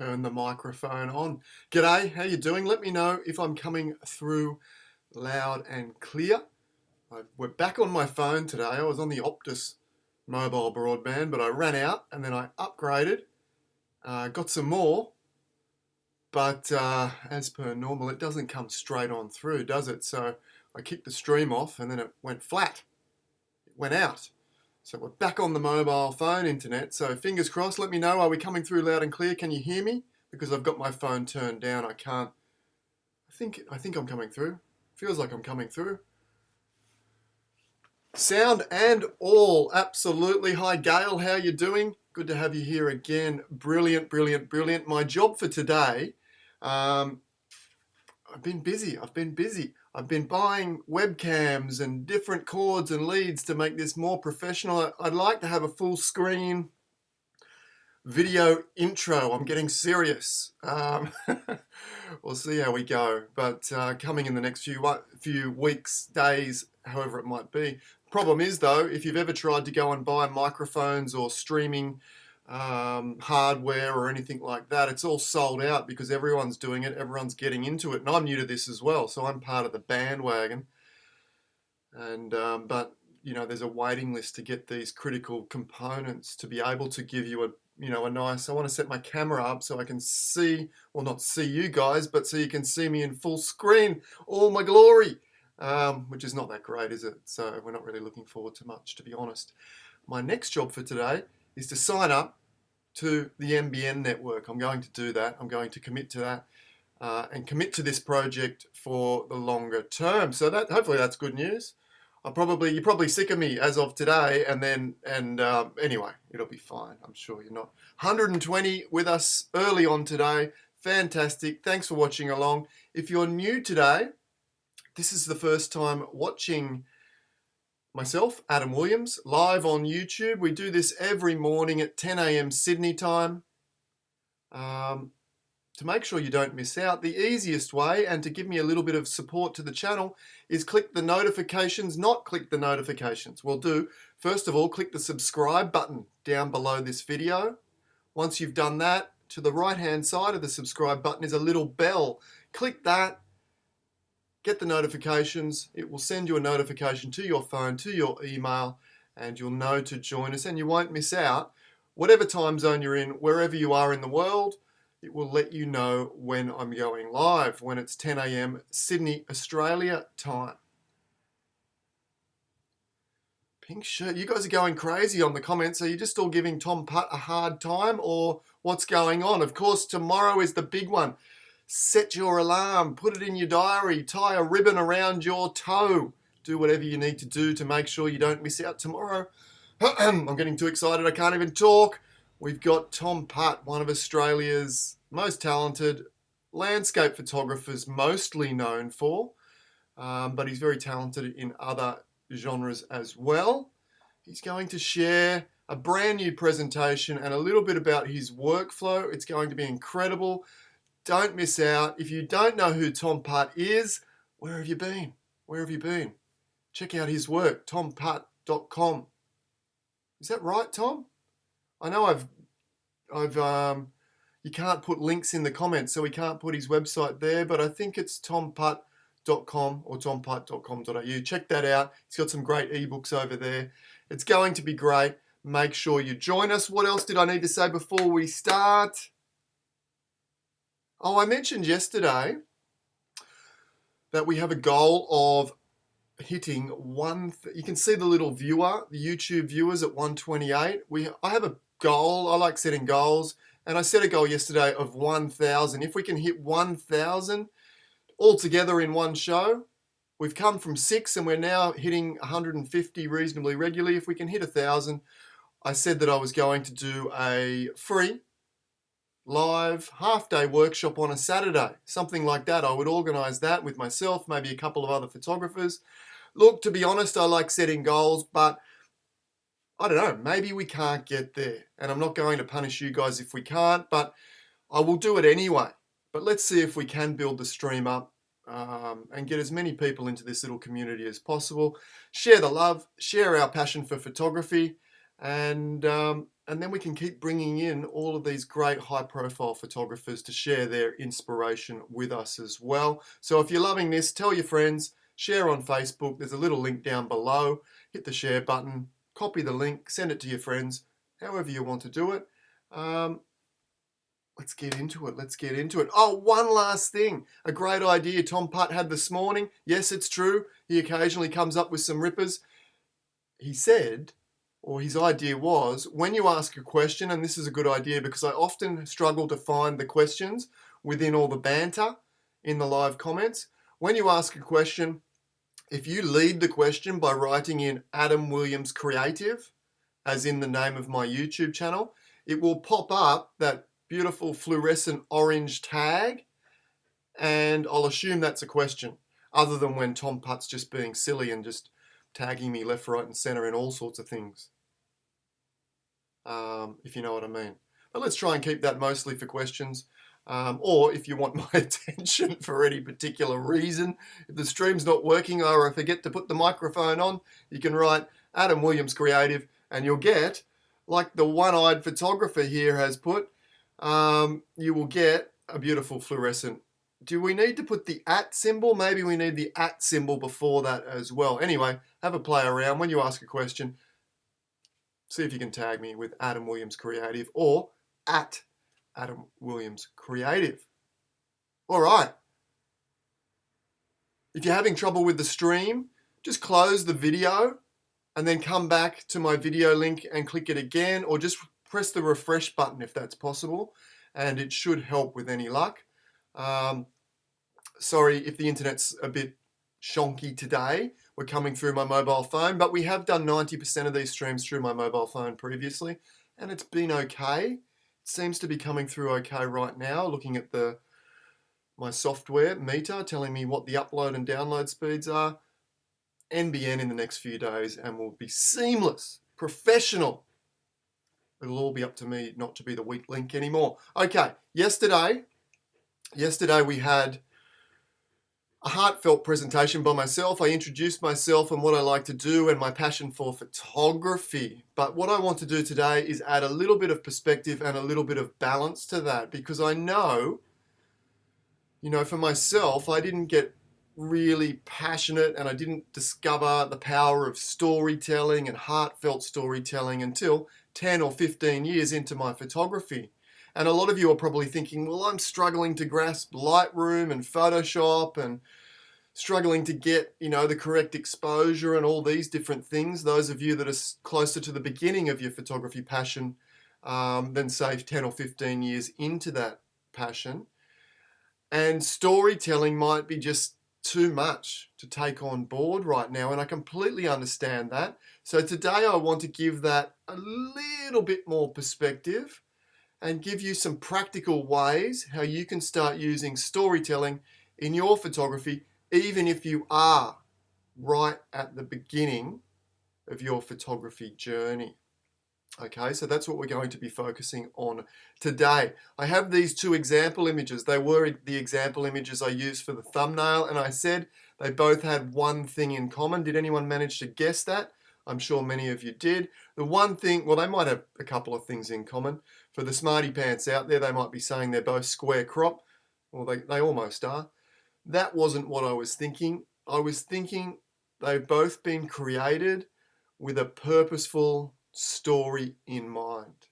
turn the microphone on. G'day, how you doing? Let me know if I'm coming through loud and clear. We're back on my phone today. I was on the Optus mobile broadband, but I ran out and then I upgraded, got some more, but as per normal, it doesn't come straight on through, does it? So I kicked the stream off and then it went flat. It went out. So we're back on the mobile phone internet. So fingers crossed, let me know. Are we coming through loud and clear? Can you hear me? Because I've got my phone turned down. I can't. I think I'm coming through. Feels like I'm coming through. Sound and all, absolutely. Hi Gail, how you doing? Good to have you here again. Brilliant, brilliant, brilliant. My job for today, I've been busy. I've been buying webcams and different cords and leads to make this more professional. I'd like to have a full screen video intro. I'm getting serious. We'll see how we go. But coming in the next few weeks, days, however it might be. Problem is though, if you've ever tried to go and buy microphones or streaming hardware or anything like that, it's all sold out because everyone's doing it, everyone's getting into it, and I'm new to this as well, so I'm part of the bandwagon. And but you know, there's a waiting list to get these critical components to be able to give you a nice. I want to set my camera up so I can see, well, not see you guys, but so you can see me in full screen, all my glory, which is not that great, is it? So we're not really looking forward to much, to be honest. My next job for today is to sign up to the NBN network. I'm going to do that. I'm going to commit to that and commit to this project for the longer term. So that hopefully that's good news. You're probably sick of me as of today, and anyway, it'll be fine. I'm sure you're not. 120 with us early on today. Fantastic. Thanks for watching along. If you're new today, this is the first time watching myself, Adam Williams, live on YouTube. We do this every morning at 10 a.m. Sydney time. To make sure you don't miss out, the easiest way, and to give me a little bit of support to the channel, is click the notifications, not click the notifications. Well, first of all, click the subscribe button down below this video. Once you've done that, to the right-hand side of the subscribe button is a little bell. Click that. Get the notifications. It will send you a notification to your phone, to your email, and you'll know to join us, and you won't miss out. Whatever time zone you're in, wherever you are in the world, it will let you know when I'm going live, when it's 10 a.m. Sydney, Australia time. Pink shirt. You guys are going crazy on the comments. Are you just all giving Tom Putt a hard time, or what's going on? Of course, tomorrow is the big one. Set your alarm, put it in your diary, tie a ribbon around your toe. Do whatever you need to do to make sure you don't miss out tomorrow. I'm getting too excited, I can't even talk. We've got Tom Putt, one of Australia's most talented landscape photographers, mostly known for, but he's very talented in other genres as well. He's going to share a brand new presentation and a little bit about his workflow. It's going to be incredible. Don't miss out. If you don't know who Tom Putt is, where have you been? Where have you been? Check out his work, tomputt.com. Is that right, Tom? I know you can't put links in the comments, so we can't put his website there, but I think it's tomputt.com or tomputt.com.au. Check that out. He's got some great ebooks over there. It's going to be great. Make sure you join us. What else did I need to say before we start? Oh, I mentioned yesterday that we have a goal of hitting you can see the little viewer, the YouTube viewers at 128. I have a goal. I like setting goals, and I set a goal yesterday of 1,000. If we can hit 1,000 all together in one show, we've come from 6 and we're now hitting 150 reasonably regularly. If we can hit 1,000, I said that I was going to do a free live half-day workshop on a Saturday, something like that. I would organize that with myself, maybe a couple of other photographers. Look, to be honest, I like setting goals, but I don't know, maybe we can't get there, and I'm not going to punish you guys if we can't, but I will do it anyway. But let's see if we can build the stream up and get as many people into this little community as possible. Share the love, share our passion for photography, and And then we can keep bringing in all of these great high-profile photographers to share their inspiration with us as well. So if you're loving this, tell your friends, share on Facebook. There's a little link down below. Hit the share button, copy the link, send it to your friends, however you want to do it. Let's get into it. Let's get into it. Oh, one last thing. A great idea Tom Putt had this morning. Yes, it's true. He occasionally comes up with some rippers. He said, or his idea was, when you ask a question, and this is a good idea because I often struggle to find the questions within all the banter in the live comments. When you ask a question, if you lead the question by writing in 𝗏𝗏𝗏𝗏𝗏𝗏𝗏𝗏𝗏𝗏𝗏, as in the name of my YouTube channel, it will pop up that beautiful fluorescent orange tag, and I'll assume that's a question, other than when Tom Putt's just being silly and just tagging me left, right and center in all sorts of things, if you know what I mean. But let's try and keep that mostly for questions, or if you want my attention for any particular reason. If the stream's not working or I forget to put the microphone on, you can write 𝗏𝗏𝗏𝗏𝗏𝗏𝗏𝗏𝗏 and you'll get, like the one-eyed photographer here has put, you will get a beautiful fluorescent. Do we need to put the @ symbol? Maybe we need the @ symbol before that as well. Anyway, have a play around. When you ask a question, see if you can tag me with 𝗏𝗏𝗏𝗏𝗏𝗏𝗏𝗏𝗏𝗏𝗏 or @𝗏𝗏𝗏𝗏𝗏𝗏𝗏𝗏𝗏𝗏𝗏. All right. If you're having trouble with the stream, just close the video and then come back to my video link and click it again, or just press the refresh button if that's possible, and it should help with any luck. Sorry if the internet's a bit shonky today. We're coming through my mobile phone, but we have done 90% of these streams through my mobile phone previously, and it's been okay. It seems to be coming through okay right now, looking at my software meter telling me what the upload and download speeds are. NBN in the next few days and will be seamless, professional. It'll all be up to me not to be the weak link anymore. Okay, yesterday we had a heartfelt presentation by myself. I introduced myself and what I like to do and my passion for photography. But what I want to do today is add a little bit of perspective and a little bit of balance to that, because I know, for myself, I didn't get really passionate and I didn't discover the power of storytelling and heartfelt storytelling until 10 or 15 years into my photography. And a lot of you are probably thinking, well, I'm struggling to grasp Lightroom and Photoshop and struggling to get, the correct exposure and all these different things. Those of you that are closer to the beginning of your photography passion than say 10 or 15 years into that passion. And storytelling might be just too much to take on board right now, and I completely understand that. So today I want to give that a little bit more perspective and give you some practical ways how you can start using storytelling in your photography, even if you are right at the beginning of your photography journey. Okay, so that's what we're going to be focusing on today. I have these two example images. They were the example images I used for the thumbnail, and I said they both had one thing in common. Did anyone manage to guess that? I'm sure many of you did. The one thing, well, they might have a couple of things in common. For the smarty pants out there, they might be saying they're both square crop. Well, they almost are. That wasn't what I was thinking. I was thinking they've both been created with a purposeful story in mind.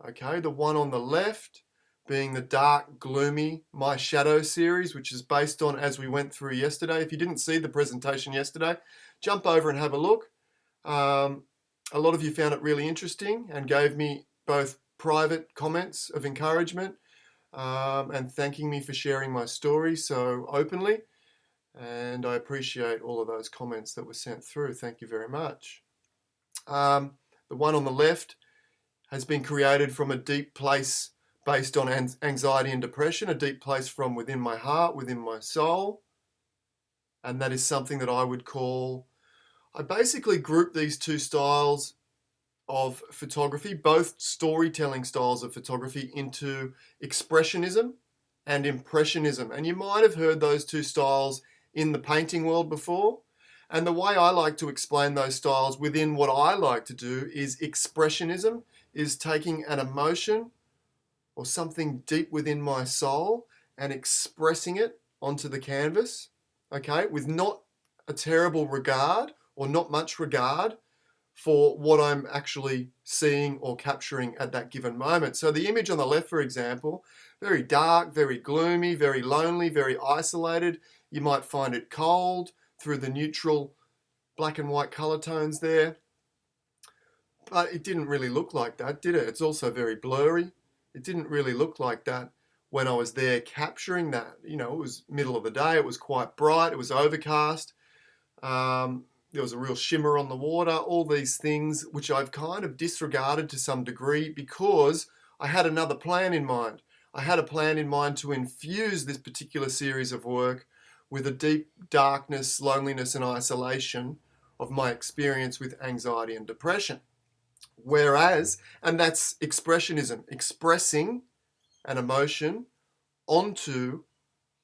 Okay, the one on the left being the dark, gloomy My Shadow series, which is based on as we went through yesterday. If you didn't see the presentation yesterday, jump over and have a look. A lot of you found it really interesting and gave me both private comments of encouragement and thanking me for sharing my story so openly. And I appreciate all of those comments that were sent through. Thank you very much. The one on the left has been created from a deep place based on anxiety and depression, a deep place from within my heart, within my soul. And that is something that I would call, I basically group these two styles of photography, both storytelling styles of photography, into expressionism and impressionism. And you might have heard those two styles in the painting world before. And the way I like to explain those styles within what I like to do is expressionism is taking an emotion or something deep within my soul and expressing it onto the canvas, okay, with not a terrible regard or not much regard for what I'm actually seeing or capturing at that given moment. So the image on the left, for example, very dark, very gloomy, very lonely, very isolated. You might find it cold through the neutral black and white color tones there. But it didn't really look like that, did it? It's also very blurry. It didn't really look like that when I was there capturing that. You know, it was middle of the day. It was quite bright. It was overcast. There was a real shimmer on the water. All these things which I've kind of disregarded to some degree because I had another plan in mind. I had a plan in mind to infuse this particular series of work with a deep darkness, loneliness, and isolation of my experience with anxiety and depression. Whereas, and that's expressionism, expressing an emotion onto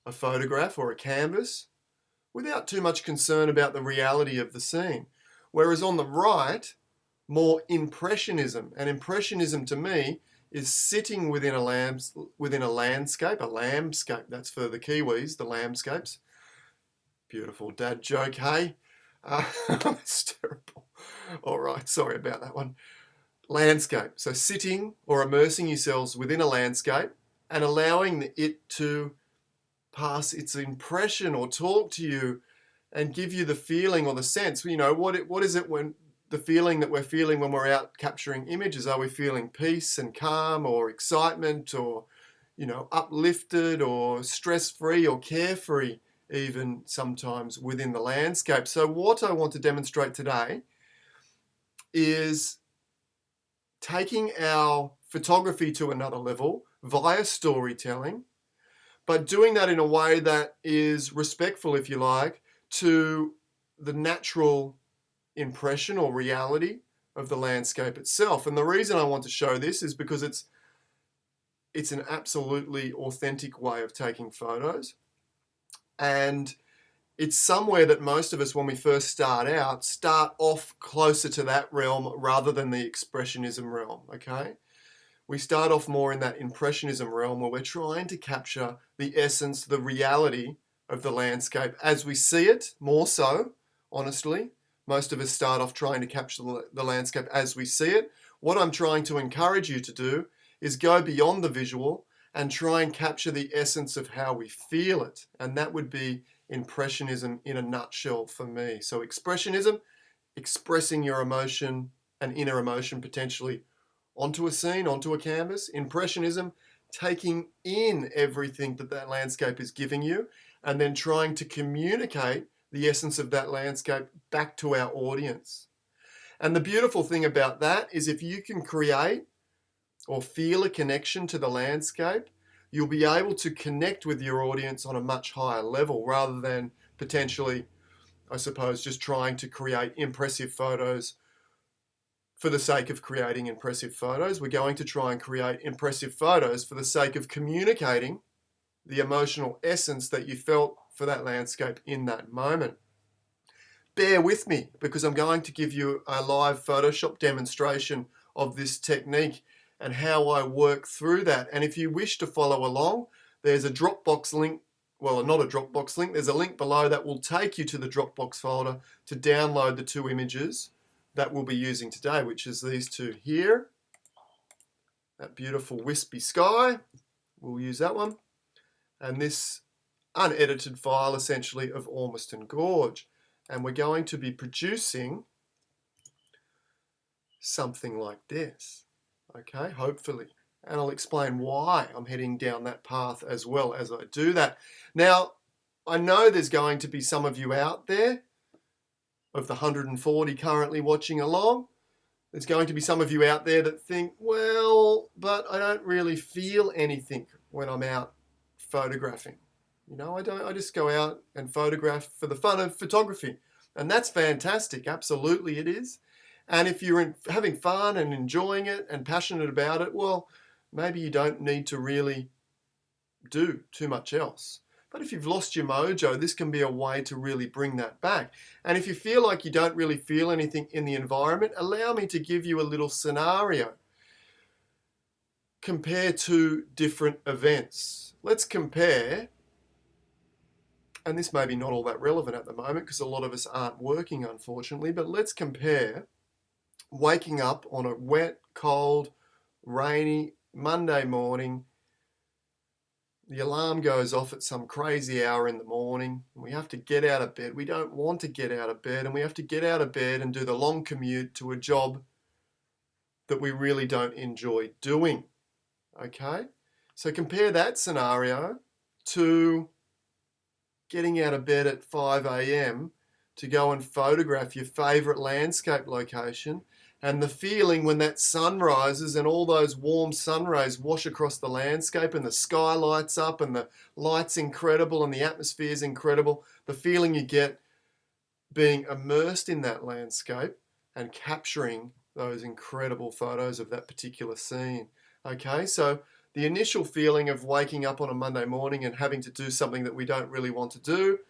a photograph or a canvas without too much concern about the reality of the scene. Whereas on the right, more impressionism. And impressionism to me is sitting within a landscape, that's for the Kiwis, the landscapes. Beautiful dad joke, hey? That's terrible. All right, sorry about that one. Landscape. So sitting or immersing yourselves within a landscape and allowing it to pass its impression or talk to you and give you the feeling or the sense. You know, what is it when the feeling that we're feeling when we're out capturing images? Are we feeling peace and calm or excitement or, you know, uplifted or stress-free or carefree even sometimes within the landscape? So what I want to demonstrate today is taking our photography to another level via storytelling, but doing that in a way that is respectful, if you like, to the natural impression or reality of the landscape itself. And the reason I want to show this is because it's an absolutely authentic way of taking photos. And it's somewhere that most of us, when we first start off closer to that realm rather than the expressionism realm, okay? We start off more in that impressionism realm where we're trying to capture the essence, the reality of the landscape as we see it, more so, honestly. Most of us start off trying to capture the landscape as we see it. What I'm trying to encourage you to do is go beyond the visual and try and capture the essence of how we feel it. And that would be impressionism in a nutshell for me. So expressionism, expressing your emotion, an inner emotion potentially, onto a scene, onto a canvas. Impressionism, taking in everything that landscape is giving you and then trying to communicate the essence of that landscape back to our audience. And the beautiful thing about that is if you can create or feel a connection to the landscape, you'll be able to connect with your audience on a much higher level rather than potentially, I suppose, just trying to create impressive photos for the sake of creating impressive photos. We're going to try and create impressive photos for the sake of communicating the emotional essence that you felt for that landscape in that moment. Bear with me because I'm going to give you a live Photoshop demonstration of this technique and how I work through that. And if you wish to follow along, there's a Dropbox link, well, not a Dropbox link, there's a link below that will take you to the Dropbox folder to download the two images that we'll be using today, which is these two here. That beautiful wispy sky, we'll use that one. And this unedited file essentially of Ormiston Gorge. And we're going to be producing something like this, okay, hopefully. And I'll explain why I'm heading down that path as well as I do that. Now, I know there's going to be some of you out there, of the 140 currently watching along, there's going to be some of you out there that think, well, but I don't really feel anything when I'm out photographing. You know, I just go out and photograph for the fun of photography. And that's fantastic. Absolutely it is. And if you're having fun and enjoying it and passionate about it, well, maybe you don't need to really do too much else. But if you've lost your mojo, this can be a way to really bring that back. And if you feel like you don't really feel anything in the environment, allow me to give you a little scenario. Compare two different events. Let's compare, and this may be not all that relevant at the moment because a lot of us aren't working, unfortunately, but let's compare waking up on a wet, cold, rainy Monday morning. The alarm goes off at some crazy hour in the morning. We have to get out of bed. We don't want to get out of bed, and we have to get out of bed and do the long commute to a job that we really don't enjoy doing. Okay? So compare that scenario to getting out of bed at 5 a.m. to go and photograph your favorite landscape location, and the feeling when that sun rises and all those warm sun rays wash across the landscape and the sky lights up and the light's incredible and the atmosphere is incredible. The feeling you get being immersed in that landscape and capturing those incredible photos of that particular scene. Okay, so the initial feeling of waking up on a Monday morning and having to do something that we don't really want to do,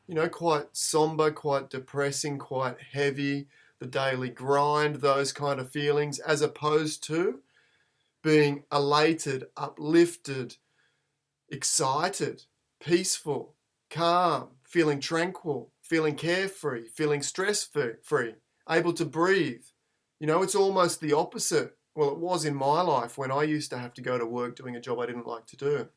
you know, quite somber, quite depressing, quite heavy, the daily grind, those kind of feelings, as opposed to being elated, uplifted, excited, peaceful, calm, feeling tranquil, feeling carefree, feeling stress-free, able to breathe. You know, it's almost the opposite. Well, it was in my life when I used to have to go to work doing a job I didn't like to do.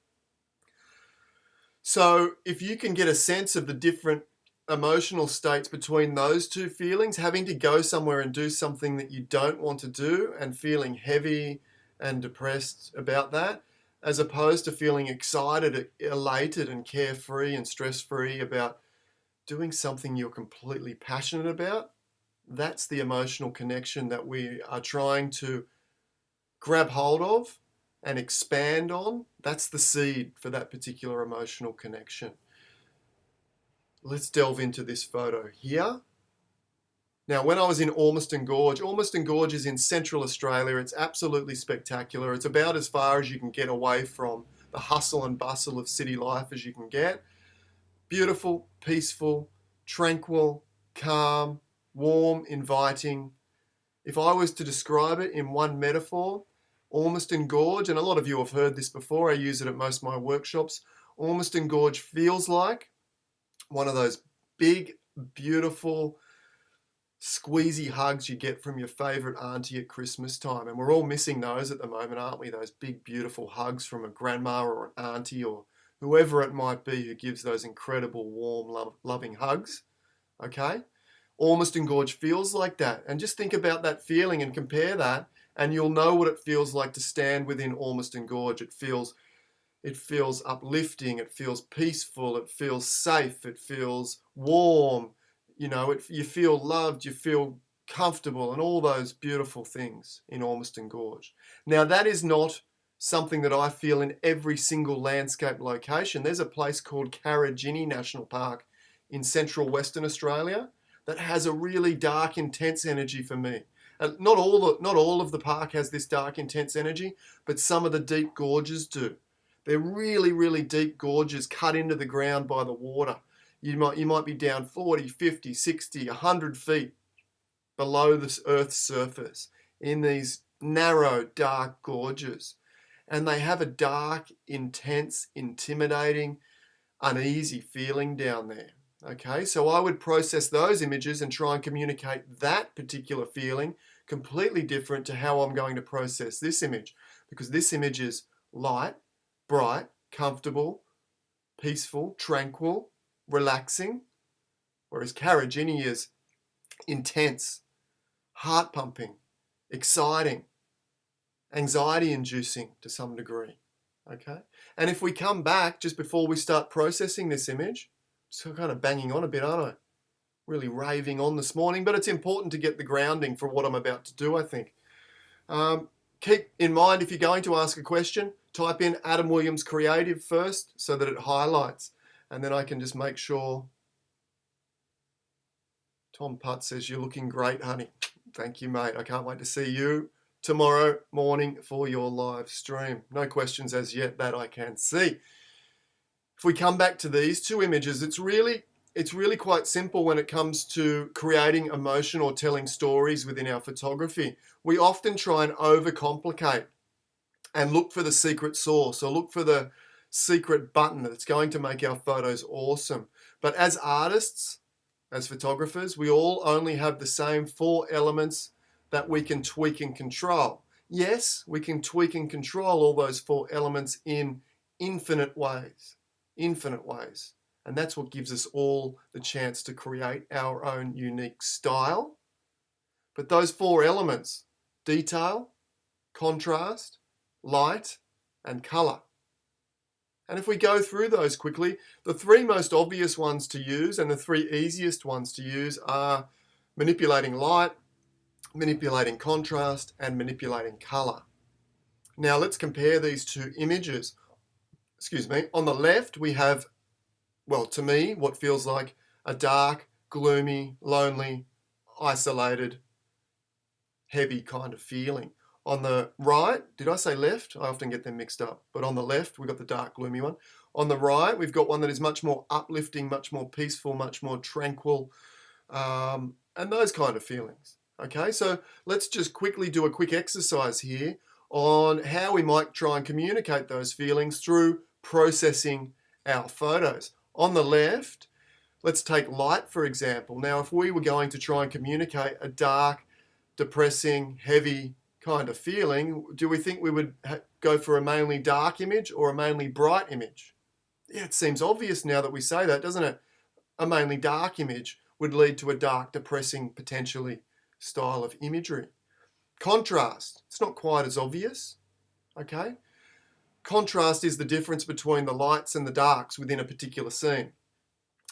So if you can get a sense of the different emotional states between those two feelings, having to go somewhere and do something that you don't want to do and feeling heavy and depressed about that, as opposed to feeling excited, elated and carefree and stress-free about doing something you're completely passionate about, that's the emotional connection that we are trying to grab hold of and expand on. That's the seed for that particular emotional connection. Let's delve into this photo here. Now, when I was in 𝗏𝗏𝗏𝗏 Gorge is in central Australia. It's absolutely spectacular. It's about as far as you can get away from the hustle and bustle of city life as you can get. Beautiful, peaceful, tranquil, calm, warm, inviting. If I was to describe it in one metaphor, 𝗏𝗏𝗏𝗏 Gorge, and a lot of you have heard this before, I use it at most of my workshops, 𝗏𝗏𝗏𝗏𝗏 Gorge feels like one of those big, beautiful, squeezy hugs you get from your favorite auntie at Christmas time. And we're all missing those at the moment, aren't we? Those big, beautiful hugs from a grandma or an auntie or whoever it might be who gives those incredible, warm, loving hugs. Okay? 𝗏𝗏𝗏𝗏𝗏 Gorge feels like that. And just think about that feeling and compare that, and you'll know what it feels like to stand within 𝗏𝗏𝗏𝗏𝗏 Gorge. It feels uplifting, it feels peaceful, it feels safe, it feels warm, you know, you feel loved, you feel comfortable, and all those beautiful things in 𝗏𝗏𝗏𝗏𝗏𝗏 Gorge. Now, that is not something that I feel in every single landscape location. There's a place called 𝗂𝗏𝗃𝗃 National Park in central Western Australia that has a really dark, intense energy for me. Not all of the park has this dark, intense energy, but some of the deep gorges do. They're really, really deep gorges cut into the ground by the water. You might be down 40, 50, 60, 100 feet below the Earth's surface in these narrow, dark gorges. And they have a dark, intense, intimidating, uneasy feeling down there. Okay, so I would process those images and try and communicate that particular feeling completely different to how I'm going to process this image, because this image is light, bright, comfortable, peaceful, tranquil, relaxing, whereas 𝗂𝗏𝗃𝗃 is intense, heart pumping, exciting, anxiety inducing to some degree. Okay, and if we come back just before we start processing this image, so kind of banging on a bit, aren't I? Really raving on this morning, but it's important to get the grounding for what I'm about to do, I think. Keep in mind, if you're going to ask a question, type in Adam Williams Creative first so that it highlights, and then I can just make sure. Tom Putt says, you're looking great, honey. Thank you, mate. I can't wait to see you tomorrow morning for your live stream. No questions as yet that I can see. If we come back to these two images, it's really quite simple when it comes to creating emotion or telling stories within our photography. We often try and overcomplicate and look for the secret sauce or look for the secret button that's going to make our photos awesome. But as artists, as photographers, we all only have the same 4 elements that we can tweak and control. Yes, we can tweak and control all those 4 elements in infinite ways. And that's what gives us all the chance to create our own unique style. But those 4 elements, detail, contrast, light, and color. And if we go through those quickly, the 3 most obvious ones to use and the 3 easiest ones to use are manipulating light, manipulating contrast, and manipulating color. Now let's compare these 2 images. On the left we have, well, to me, what feels like a dark, gloomy, lonely, isolated, heavy kind of feeling. On the right, did I say left? I often get them mixed up. But on the left, we've got the dark, gloomy one. On the right, we've got one that is much more uplifting, much more peaceful, much more tranquil, and those kind of feelings. Okay, so let's just quickly do a quick exercise here on how we might try and communicate those feelings through processing our photos. On the left, let's take light, for example. Now, if we were going to try and communicate a dark, depressing, heavy kind of feeling, do we think we would go for a mainly dark image or a mainly bright image? Yeah, it seems obvious now that we say that, doesn't it? A mainly dark image would lead to a dark, depressing, potentially style of imagery. Contrast, it's not quite as obvious, okay? Contrast is the difference between the lights and the darks within a particular scene,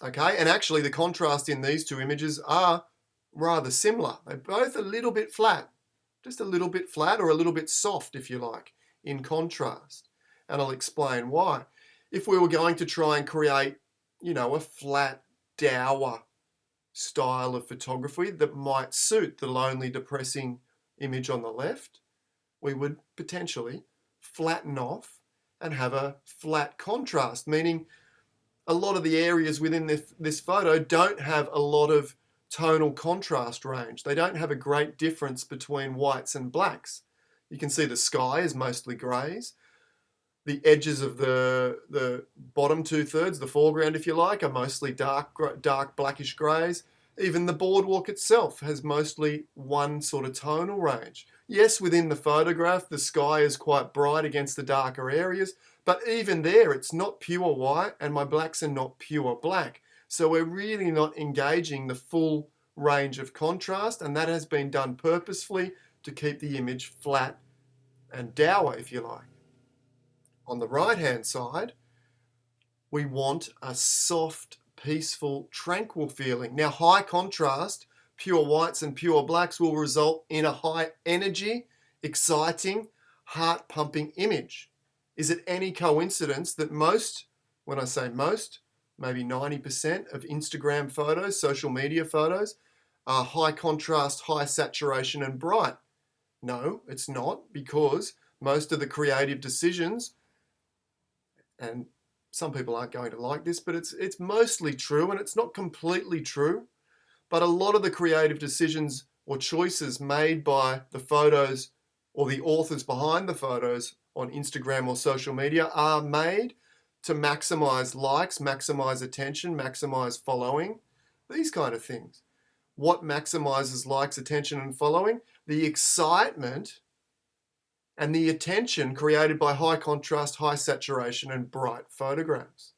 okay? And actually the contrast in these 2 images are rather similar. They're both a little bit flat, just a little bit flat or a little bit soft, if you like, in contrast. And I'll explain why. If we were going to try and create, a flat, dour style of photography that might suit the lonely, depressing image on the left, we would potentially flatten off and have a flat contrast, meaning a lot of the areas within this photo don't have a lot of tonal contrast range. They don't have a great difference between whites and blacks. You can see the sky is mostly greys. The edges of the bottom 2/3, the foreground if you like, are mostly dark blackish greys. Even the boardwalk itself has mostly one sort of tonal range. Yes, within the photograph, the sky is quite bright against the darker areas, but even there, it's not pure white and my blacks are not pure black. So we're really not engaging the full range of contrast, and that has been done purposefully to keep the image flat and dour, if you like. On the right-hand side, we want a soft, peaceful, tranquil feeling. Now, high contrast, pure whites and pure blacks will result in a high energy, exciting, heart-pumping image. Is it any coincidence that most, when I say most, maybe 90% of Instagram photos, social media photos, are high contrast, high saturation and bright? No, it's not, because most of the creative decisions, and some people aren't going to like this, but it's mostly true, and it's not completely true, but a lot of the creative decisions or choices made by the photos or the authors behind the photos on Instagram or social media are made to maximize likes, maximize attention, maximize following, these kind of things. What maximizes likes, attention, and following? The excitement and the attention created by high contrast, high saturation, and bright photographs.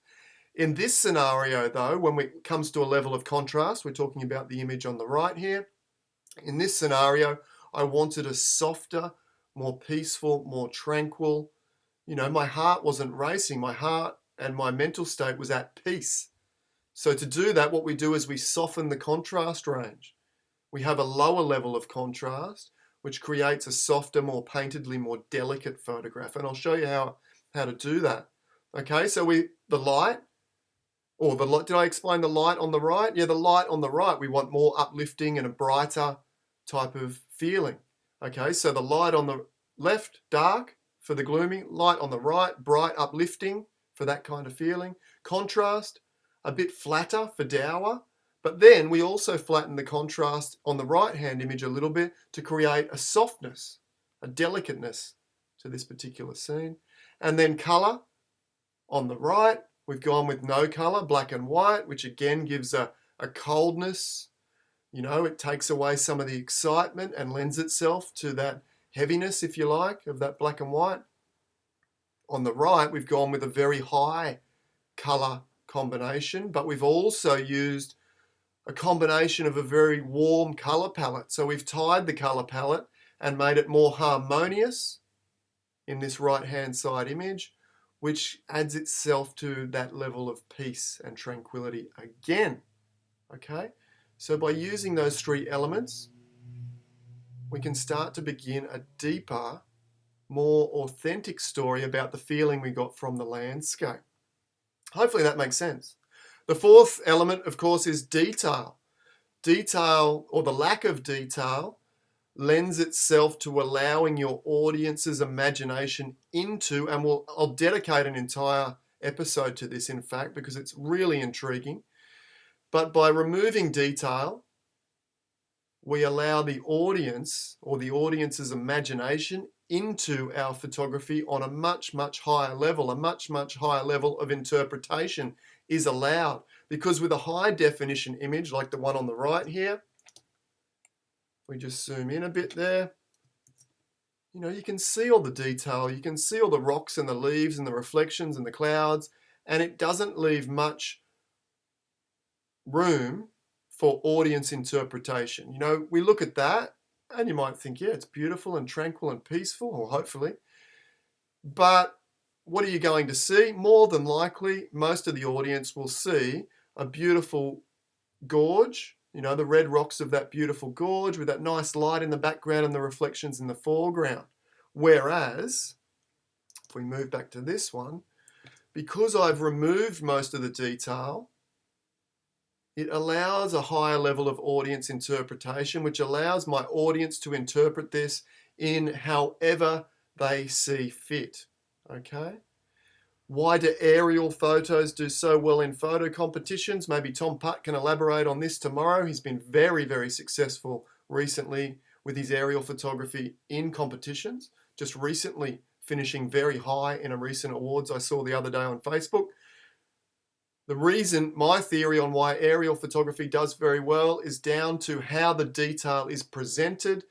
In this scenario, though, when it comes to a level of contrast, we're talking about the image on the right here. In this scenario, I wanted a softer, more peaceful, more tranquil. My heart wasn't racing. My heart and my mental state was at peace. So to do that, what we do is we soften the contrast range. We have a lower level of contrast, which creates a softer, more paintedly, more delicate photograph. And I'll show you how to do that. Okay, so the light, did I explain the light on the right? Yeah, the light on the right, we want more uplifting and a brighter type of feeling. Okay, so the light on the left, dark for the gloomy, light on the right, bright, uplifting for that kind of feeling. Contrast, a bit flatter for dour. But then we also flatten the contrast on the right-hand image a little bit to create a softness, a delicateness to this particular scene. And then colour on the right, we've gone with no colour, black and white, which again gives a coldness. You know, it takes away some of the excitement and lends itself to that heaviness, if you like, of that black and white. On the right, we've gone with a very high colour combination, but we've also used a combination of a very warm colour palette. So we've tied the colour palette and made it more harmonious in this right-hand side image, which adds itself to that level of peace and tranquility again. Okay, so by using those three elements, we can start to begin a deeper, more authentic story about the feeling we got from the landscape. Hopefully that makes sense. The fourth element, of course, is detail. Detail, or the lack of detail, lends itself to allowing your audience's imagination into, and I'll dedicate an entire episode to this, in fact, because it's really intriguing. But by removing detail, we allow the audience or the audience's imagination into our photography on a much, much higher level. A much, much higher level of interpretation is allowed, because with a high definition image like the one on the right here, we just zoom in a bit there, you know, you can see all the detail, you can see all the rocks and the leaves and the reflections and the clouds, and it doesn't leave much room for audience interpretation. You know, we look at that and you might think, yeah, it's beautiful and tranquil and peaceful, or hopefully, but what are you going to see? More than likely, most of the audience will see a beautiful gorge, you know, the red rocks of that beautiful gorge with that nice light in the background and the reflections in the foreground. Whereas, if we move back to this one, because I've removed most of the detail, it allows a higher level of audience interpretation, which allows my audience to interpret this in however they see fit. Okay? Why do aerial photos do so well in photo competitions? Maybe Tom Putt can elaborate on this tomorrow. He's been very, very successful recently with his aerial photography in competitions. Just recently finishing very high in a recent awards I saw the other day on Facebook. The reason, my theory on why aerial photography does very well, is down to how the detail is presented.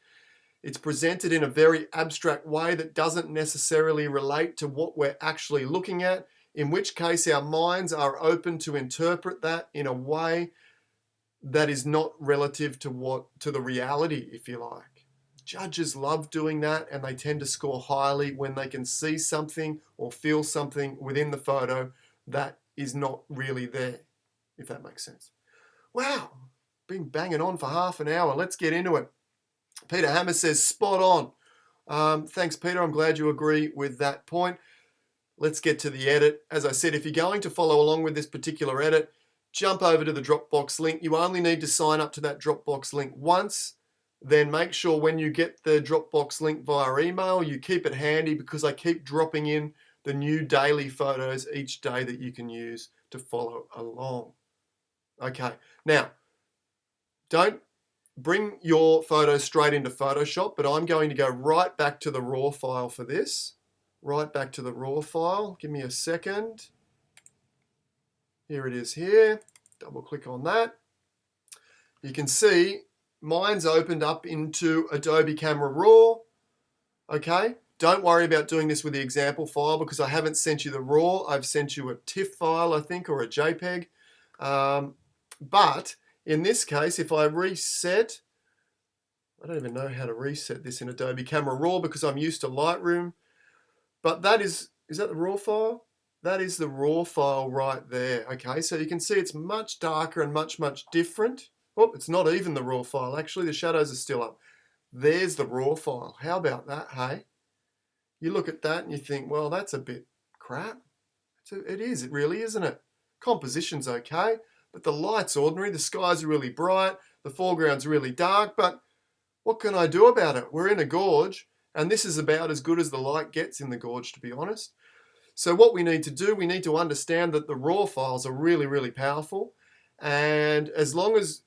It's presented in a very abstract way that doesn't necessarily relate to what we're actually looking at, in which case our minds are open to interpret that in a way that is not relative to the reality, if you like. Judges love doing that, and they tend to score highly when they can see something or feel something within the photo that is not really there, if that makes sense. Wow, been banging on for half an hour. Let's get into it. Peter Hammer says, spot on. Thanks, Peter. I'm glad you agree with that point. Let's get to the edit. As I said, if you're going to follow along with this particular edit, jump over to the Dropbox link. You only need to sign up to that Dropbox link once. Then make sure when you get the Dropbox link via email, you keep it handy, because I keep dropping in the new daily photos each day that you can use to follow along. Okay, now, don't bring your photos straight into Photoshop, but I'm going to go right back to the raw file for this. Right back to the raw file. Give me a second. Here it is here. Double click on that. You can see mine's opened up into Adobe Camera Raw. Okay, don't worry about doing this with the example file, because I haven't sent you the raw. I've sent you a TIFF file, I think, or a JPEG. But in this case, if I reset, I don't even know how to reset this in Adobe Camera Raw because I'm used to Lightroom. But that is that the raw file? That is the raw file right there. Okay, so you can see it's much darker and much, much different. Oh, it's not even the raw file. Actually, the shadows are still up. There's the raw file. How about that, hey? You look at that and you think, well, that's a bit crap. It is, it really, isn't it? Composition's okay, but the light's ordinary. The sky's really bright. The foreground's really dark, but what can I do about it? We're in a gorge, and this is about as good as the light gets in the gorge, to be honest. So what we need to do, we need to understand that the raw files are really, really powerful. And as long as,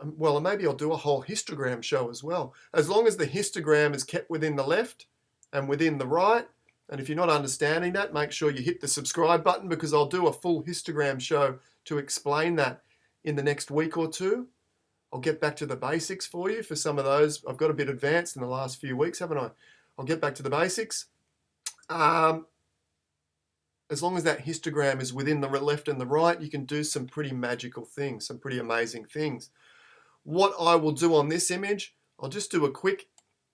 well, maybe I'll do a whole histogram show as well. As long as the histogram is kept within the left and within the right, and if you're not understanding that, make sure you hit the subscribe button, because I'll do a full histogram show to explain that in the next week or two. I'll get back to the basics for you for some of those. I've got a bit advanced in the last few weeks, haven't I? I'll get back to the basics. As long as that histogram is within the left and the right, you can do some pretty magical things, some pretty amazing things. What I will do on this image, I'll just do a quick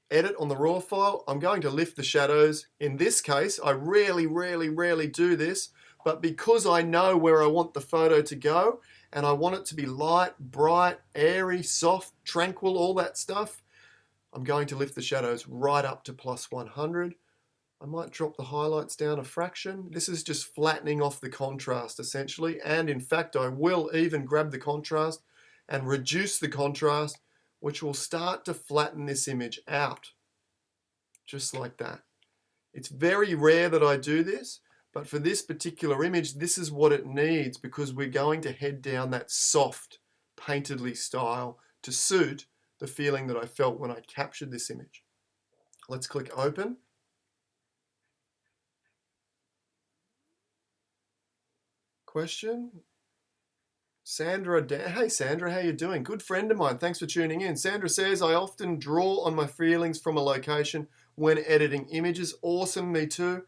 edit on the raw file. I'm going to lift the shadows. In this case, I rarely do this, but because I know where I want the photo to go, and I want it to be light, bright, airy, soft, tranquil, all that stuff, I'm going to lift the shadows right up to +100. I might drop the highlights down a fraction. This is just flattening off the contrast essentially, and in fact I will even grab the contrast and reduce the contrast, which will start to flatten this image out, just like that. It's very rare that I do this, but for this particular image, this is what it needs, because we're going to head down that soft, painterly style to suit the feeling that I felt when I captured this image. Let's click open. Question? Sandra, hey Sandra, how you doing? Good friend of mine, thanks for tuning in. Sandra says, I often draw on my feelings from a location when editing images. Awesome, me too.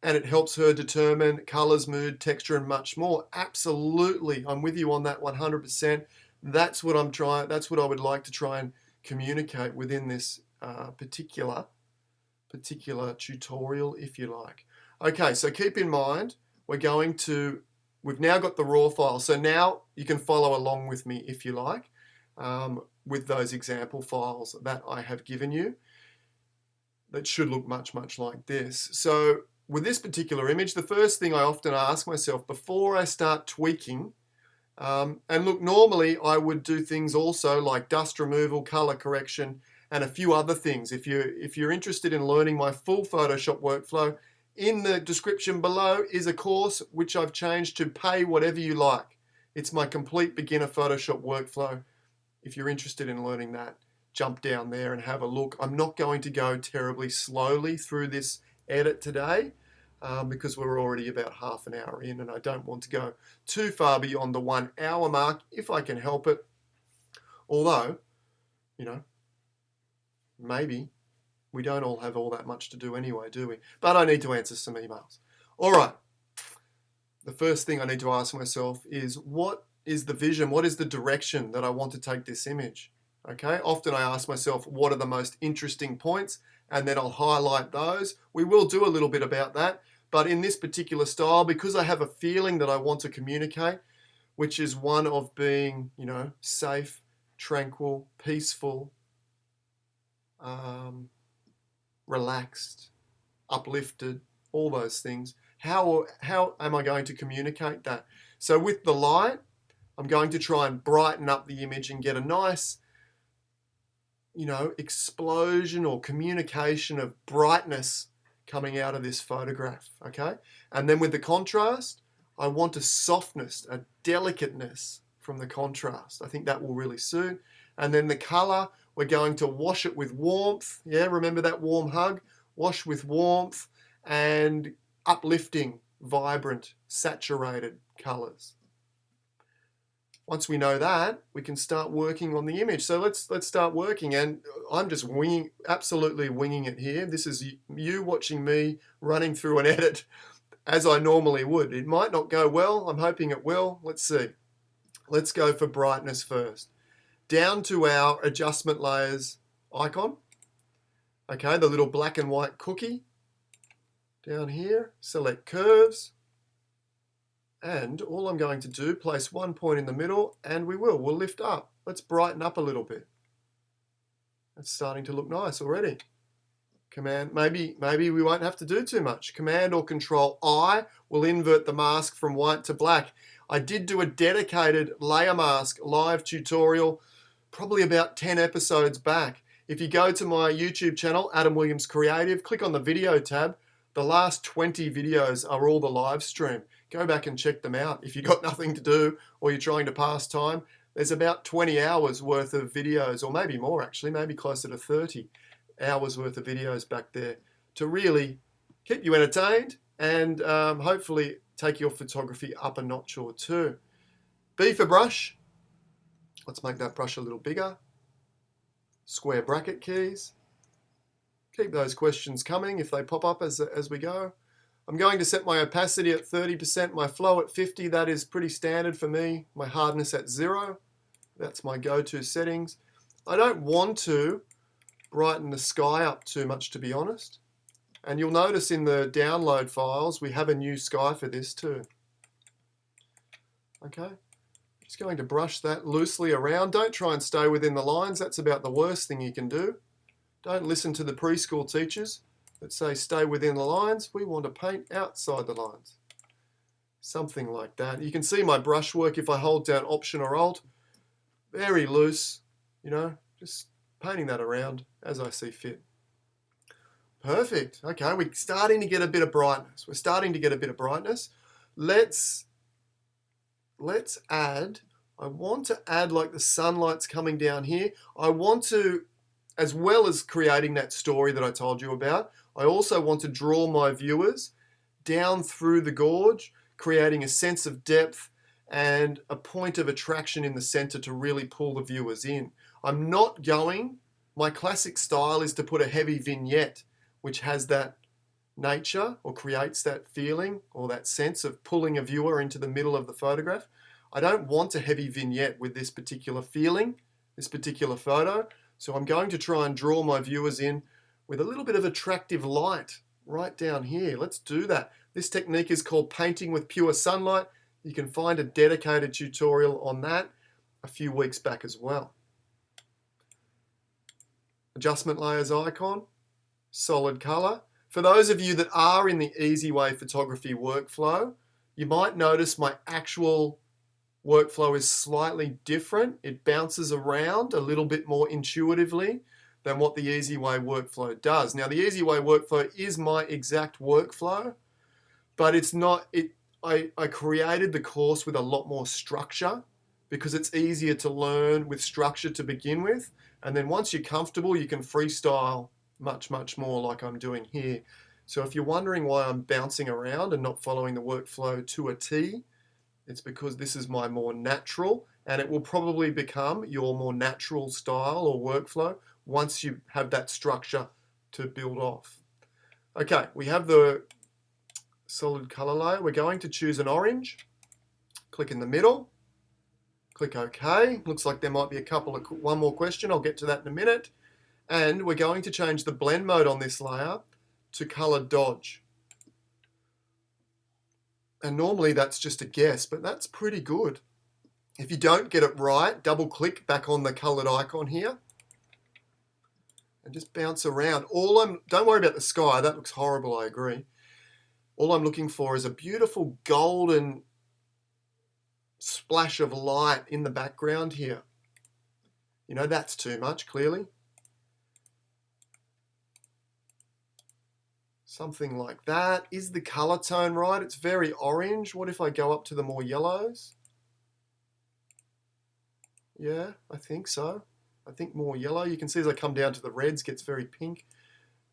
And it helps her determine colors, mood, texture, and much more. Absolutely, I'm with you on that 100%. That's what I'm trying. That's what I would like to try and communicate within this particular tutorial, if you like. Okay, so keep in mind, we've now got the raw file. So now you can follow along with me if you like, with those example files that I have given you. That should look much like this. So with this particular image, the first thing I often ask myself before I start tweaking, and look, normally I would do things also like dust removal, color correction, and a few other things. If you're interested in learning my full Photoshop workflow, in the description below is a course which I've changed to pay whatever you like. It's my complete beginner Photoshop workflow. If you're interested in learning that, jump down there and have a look. I'm not going to go terribly slowly through this edit today because we're already about half an hour in, and I don't want to go too far beyond the 1 hour mark if I can help it. Although, you know, maybe we don't all have all that much to do anyway, do we? But I need to answer some emails. All right. The first thing I need to ask myself is, what is the vision? What is the direction that I want to take this image? Okay. Often I ask myself, what are the most interesting points? And then I'll highlight those. We will do a little bit about that. But in this particular style, because I have a feeling that I want to communicate, which is one of being, you know, safe, tranquil, peaceful, relaxed, uplifted, all those things. How am I going to communicate that? So with the light, I'm going to try and brighten up the image and get a nice, you know, explosion or communication of brightness coming out of this photograph, okay? And then with the contrast, I want a softness, a delicateness from the contrast. I think that will really suit. And then the color, we're going to wash it with warmth. Yeah, remember that warm hug? Wash with warmth and uplifting, vibrant, saturated colors. Once we know that, we can start working on the image. So let's start working. And I'm just absolutely winging it here. This is you watching me running through an edit as I normally would. It might not go well. I'm hoping it will. Let's see. Let's go for brightness first. Down to our adjustment layers icon. Okay, the little black and white cookie. Down here, select curves. And all I'm going to do, place one point in the middle, and we'll lift up. Let's brighten up a little bit. It's starting to look nice already. Command, maybe we won't have to do too much. Command or Control I will invert the mask from white to black. I did do a dedicated layer mask live tutorial probably about 10 episodes back. If you go to my YouTube channel, Adam Williams Creative, click on the video tab, The last 20 videos are all the live stream. Go back and check them out. If you've got nothing to do or you're trying to pass time, there's about 20 hours worth of videos, or maybe more actually, maybe closer to 30 hours worth of videos back there to really keep you entertained and hopefully take your photography up a notch or two. B for brush. Let's make that brush a little bigger. Square bracket keys. Keep those questions coming if they pop up as we go. I'm going to set my opacity at 30%, my flow at 50. That is pretty standard for me. My hardness at 0. That's my go-to settings. I don't want to brighten the sky up too much, to be honest. And you'll notice in the download files, we have a new sky for this too. Okay. Just going to brush that loosely around. Don't try and stay within the lines. That's about the worst thing you can do. Don't listen to the preschool teachers that say stay within the lines. We want to paint outside the lines. Something like that. You can see my brush work if I hold down Option or Alt. Very loose, you know, just painting that around as I see fit. Perfect. Okay, we're starting to get a bit of brightness. We're starting to get a bit of brightness. Let's add, I want to add like the sunlight's coming down here. I want to, as well as creating that story that I told you about, I also want to draw my viewers down through the gorge, creating a sense of depth and a point of attraction in the center to really pull the viewers in. I'm not going, my classic style is to put a heavy vignette, which has that nature or creates that feeling or that sense of pulling a viewer into the middle of the photograph. I don't want a heavy vignette with this particular feeling, this particular photo. So I'm going to try and draw my viewers in with a little bit of attractive light right down here. Let's do that. This technique is called painting with pure sunlight. You can find a dedicated tutorial on that a few weeks back as well. Adjustment layers icon, solid color. For those of you that are in the 𝗍𝗍𝗍𝗃 photography workflow, you might notice my actual workflow is slightly different. It bounces around a little bit more intuitively than what the 𝗍𝗍𝗍 workflow does. Now the 𝗍𝗍𝗍 workflow is my exact workflow, but it's not, I created the course with a lot more structure because it's easier to learn with structure to begin with. And then once you're comfortable, you can freestyle much, much more like I'm doing here. So if you're wondering why I'm bouncing around and not following the workflow to a T, it's because this is my more natural, and it will probably become your more natural style or workflow once you have that structure to build off. Okay, we have the solid color layer. We're going to choose an orange, click in the middle, click OK. Looks like there might be one more question. I'll get to that in a minute. And we're going to change the blend mode on this layer to color dodge. And normally that's just a guess, but that's pretty good. If you don't get it right, double click back on the colored icon here and just bounce around. Don't worry about the sky, that looks horrible, I agree. All I'm looking for is a beautiful golden splash of light in the background here. You know, that's too much, clearly. Something like that. Is the color tone right? It's very orange. What if I go up to the more yellows? Yeah, I think so. I think more yellow. You can see as I come down to the reds, it gets very pink.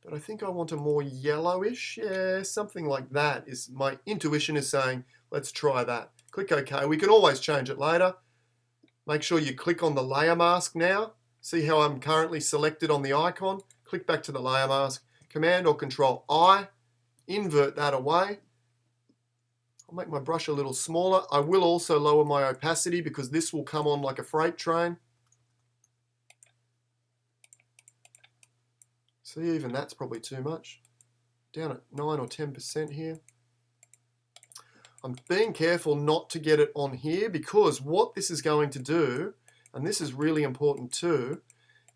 But I think I want a more yellowish. Yeah, something like that. My intuition is saying, let's try that. Click OK. We can always change it later. Make sure you click on the layer mask now. See how I'm currently selected on the icon? Click back to the layer mask. Command or Control I, invert that away. I'll make my brush a little smaller. I will also lower my opacity because this will come on like a freight train. See, even that's probably too much. Down at 9 or 10% here. I'm being careful not to get it on here because what this is going to do, and this is really important too,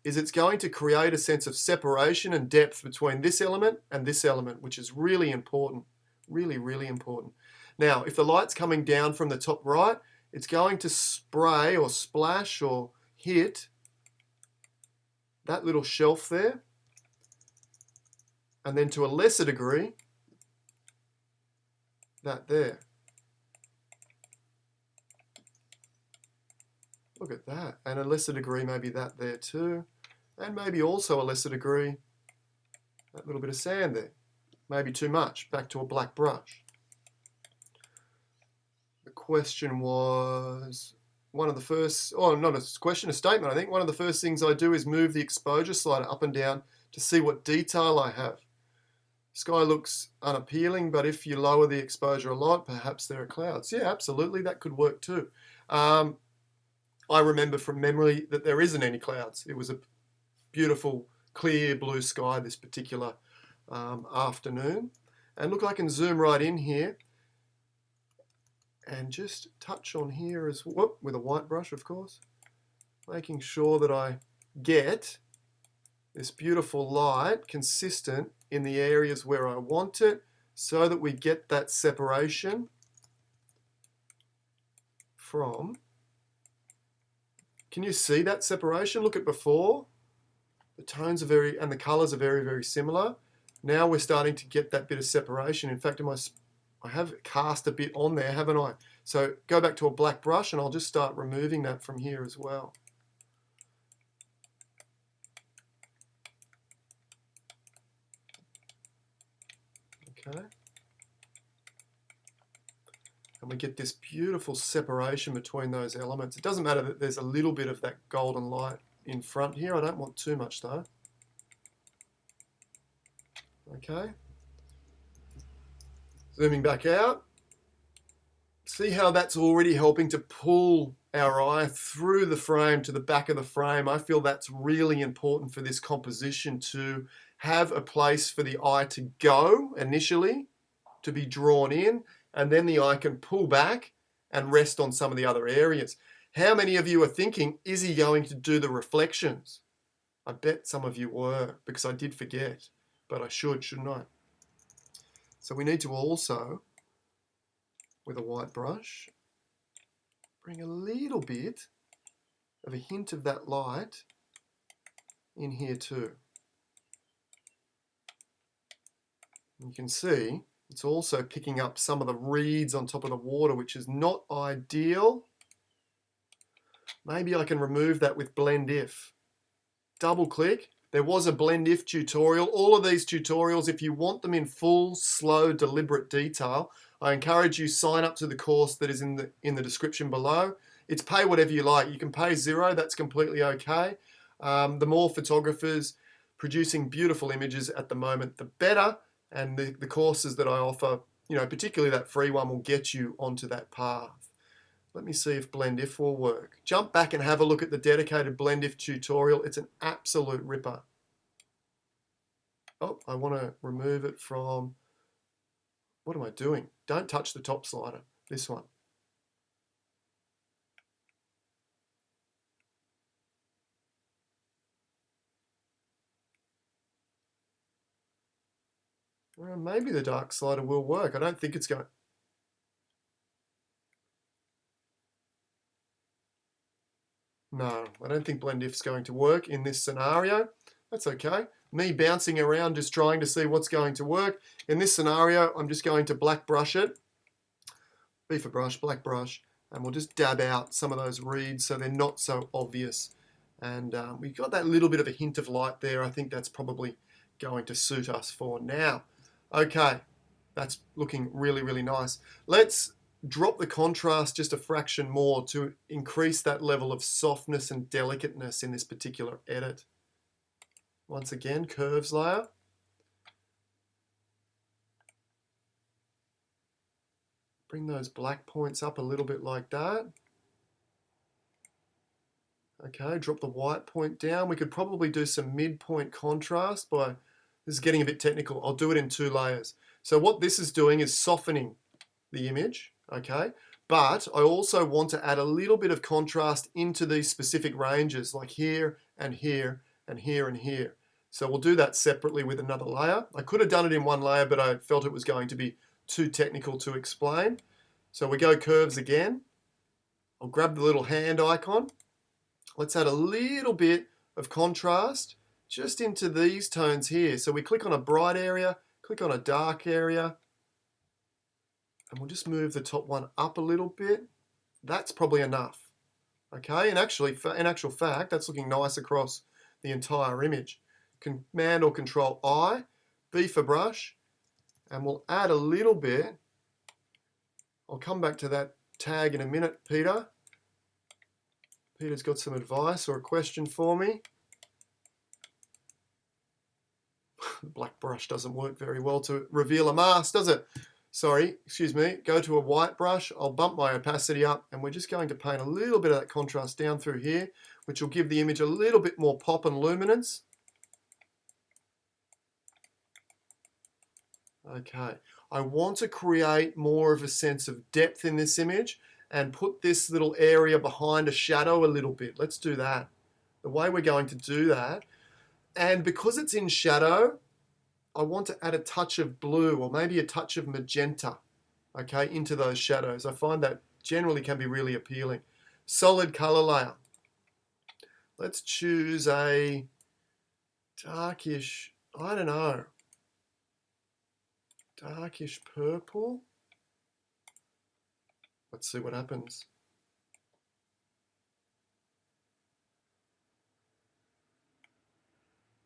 is it's going to create a sense of separation and depth between this element and this element, which is really important, really, really important. Now, if the light's coming down from the top right, it's going to spray or splash or hit that little shelf there. And then to a lesser degree, that there. Look at that. And a lesser degree, maybe that there too. And maybe also a lesser degree, that little bit of sand there. Maybe too much. Back to a black brush. The question was, one of the first, oh, not a question, a statement, I think. One of the first things I do is move the exposure slider up and down to see what detail I have. Sky looks unappealing, but if you lower the exposure a lot, perhaps there are clouds. Yeah, absolutely, that could work too. I remember from memory that there isn't any clouds. It was a beautiful, clear blue sky this particular afternoon. And look, I can zoom right in here and just touch on here as well, with a white brush, of course, making sure that I get this beautiful light consistent in the areas where I want it, so that we get that separation from. Can you see that separation? Look at before. The tones are very, and the colors are very, very similar. Now we're starting to get that bit of separation. In fact, I have cast a bit on there, haven't I? So go back to a black brush and I'll just start removing that from here as well. Okay. And we get this beautiful separation between those elements. It doesn't matter that there's a little bit of that golden light in front here. I don't want too much though. Okay. Zooming back out. See how that's already helping to pull our eye through the frame to the back of the frame. I feel that's really important for this composition, to have a place for the eye to go initially, to be drawn in, and then the eye can pull back and rest on some of the other areas. How many of you are thinking, is he going to do the reflections? I bet some of you were, because I did forget, but I should, shouldn't I? So we need to also, with a white brush, bring a little bit of a hint of that light in here too. You can see it's also picking up some of the reeds on top of the water, which is not ideal. Maybe I can remove that with Blend If. Double click. There was a Blend If tutorial. All of these tutorials, if you want them in full, slow, deliberate detail, I encourage you sign up to the course that is in the description below. It's pay whatever you like. You can pay $0, that's completely okay. The more photographers producing beautiful images at the moment, the better. And the courses that I offer, particularly that free one, will get you onto that path. Let me see if Blend If will work. Jump back and have a look at the dedicated Blend If tutorial. It's an absolute ripper. Oh, I want to remove it from, what am I doing? Don't touch the top slider, this one. Well, maybe the dark slider will work. I don't think it's going. No, I don't think Blend If's going to work in this scenario. That's okay. Me bouncing around just trying to see what's going to work. In this scenario, I'm just going to black brush it. B for brush, black brush, and we'll just dab out some of those reeds so they're not so obvious. And we've got that little bit of a hint of light there. I think that's probably going to suit us for now. Okay, that's looking really, really nice. Let's drop the contrast just a fraction more to increase that level of softness and delicateness in this particular edit. Once again, curves layer. Bring those black points up a little bit like that. Okay, drop the white point down. We could probably do some midpoint contrast by, this is getting a bit technical, I'll do it in 2 layers. So what this is doing is softening the image, okay? But I also want to add a little bit of contrast into these specific ranges, like here and here and here and here. So we'll do that separately with another layer. I could have done it in 1 layer, but I felt it was going to be too technical to explain. So we go curves again. I'll grab the little hand icon. Let's add a little bit of contrast just into these tones here. So we click on a bright area, click on a dark area, And we'll just move the top one up a little bit. That's probably enough. Okay, and actually, in actual fact, that's looking nice across the entire image. Command or Control I, B for brush, and we'll add a little bit. I'll come back to that tag in a minute, Peter. Peter's got some advice or a question for me. The black brush doesn't work very well to reveal a mask, does it? Sorry, excuse me. Go to a white brush. I'll bump my opacity up, and we're just going to paint a little bit of that contrast down through here, which will give the image a little bit more pop and luminance. Okay, I want to create more of a sense of depth in this image and put this little area behind a shadow a little bit. Let's do that. The way we're going to do that, and because it's in shadow, I want to add a touch of blue or maybe a touch of magenta, okay, into those shadows. I find that generally can be really appealing. Solid color layer. Let's choose a darkish, I don't know, darkish purple. Let's see what happens.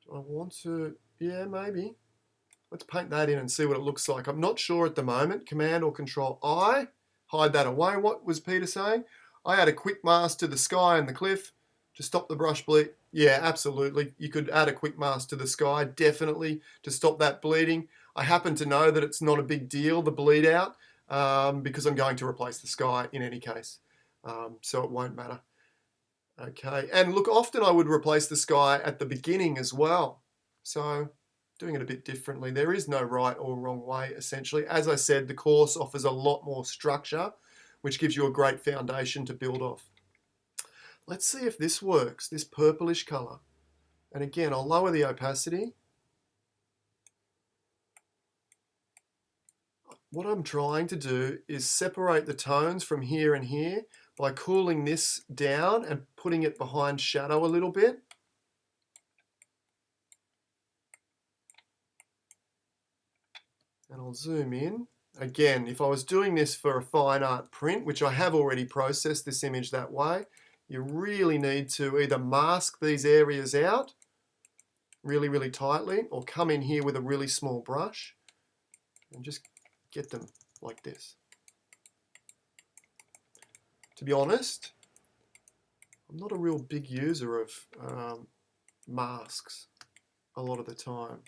Do I want to, yeah, maybe. Let's paint that in and see what it looks like. I'm not sure at the moment. Command or Control I, hide that away. What was Peter saying? I add a quick mask to the sky and the cliff to stop the brush bleed. Yeah, absolutely. You could add a quick mask to the sky, definitely, to stop that bleeding. I happen to know that it's not a big deal, the bleed out, because I'm going to replace the sky in any case. So it won't matter. Okay, and look, often I would replace the sky at the beginning as well. So doing it a bit differently. There is no right or wrong way, essentially. As I said, the course offers a lot more structure, which gives you a great foundation to build off. Let's see if this works, this purplish color. And again, I'll lower the opacity. What I'm trying to do is separate the tones from here and here by cooling this down and putting it behind shadow a little bit. And I'll zoom in. Again, if I was doing this for a fine art print, which I have already processed this image that way, you really need to either mask these areas out really, really tightly, or come in here with a really small brush and just get them like this. To be honest, I'm not a real big user of masks a lot of the time.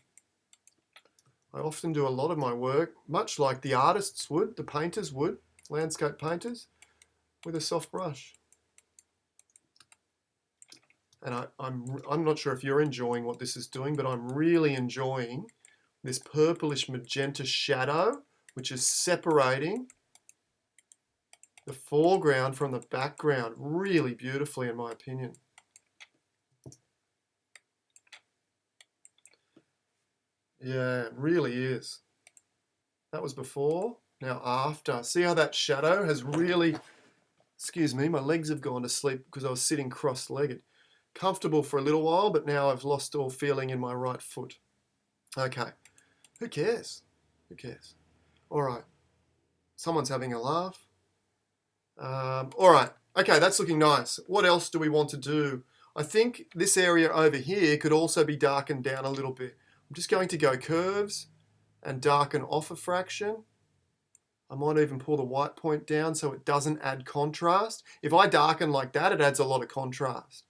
I often do a lot of my work, much like the artists would, the painters would, landscape painters, with a soft brush. And I'm not sure if you're enjoying what this is doing, but I'm really enjoying this purplish magenta shadow, which is separating the foreground from the background really beautifully, in my opinion. Yeah, it really is. That was before, now after. See how that shadow has really, excuse me, my legs have gone to sleep because I was sitting cross-legged. Comfortable for a little while, but now I've lost all feeling in my right foot. Okay, who cares? Who cares? All right, someone's having a laugh. All right, okay, that's looking nice. What else do we want to do? I think this area over here could also be darkened down a little bit. I'm just going to go curves and darken off a fraction. I might even pull the white point down so it doesn't add contrast. If I darken like that, it adds a lot of contrast.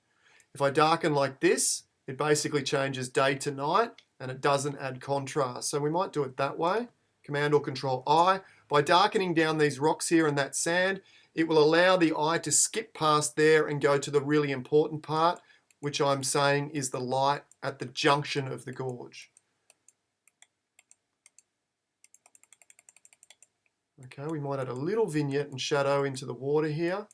If I darken like this, it basically changes day to night and it doesn't add contrast. So we might do it that way. Command or Control I. By darkening down these rocks here and that sand, it will allow the eye to skip past there and go to the really important part, which I'm saying is the light at the junction of the gorge. Okay, we might add a little vignette and shadow into the water here.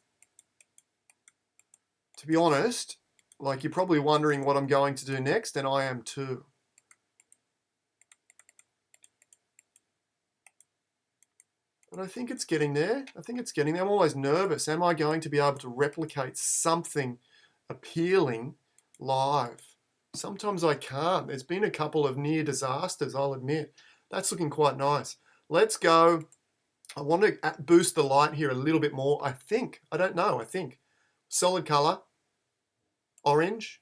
To be honest, like you're probably wondering what I'm going to do next, and I am too. And I think it's getting there. I think it's getting there. I'm always nervous. Am I going to be able to replicate something appealing live? Sometimes I can't. There's been a couple of near disasters, I'll admit. That's looking quite nice. Let's go I want to boost the light here a little bit more, I think. I don't know, I think. Solid color, orange,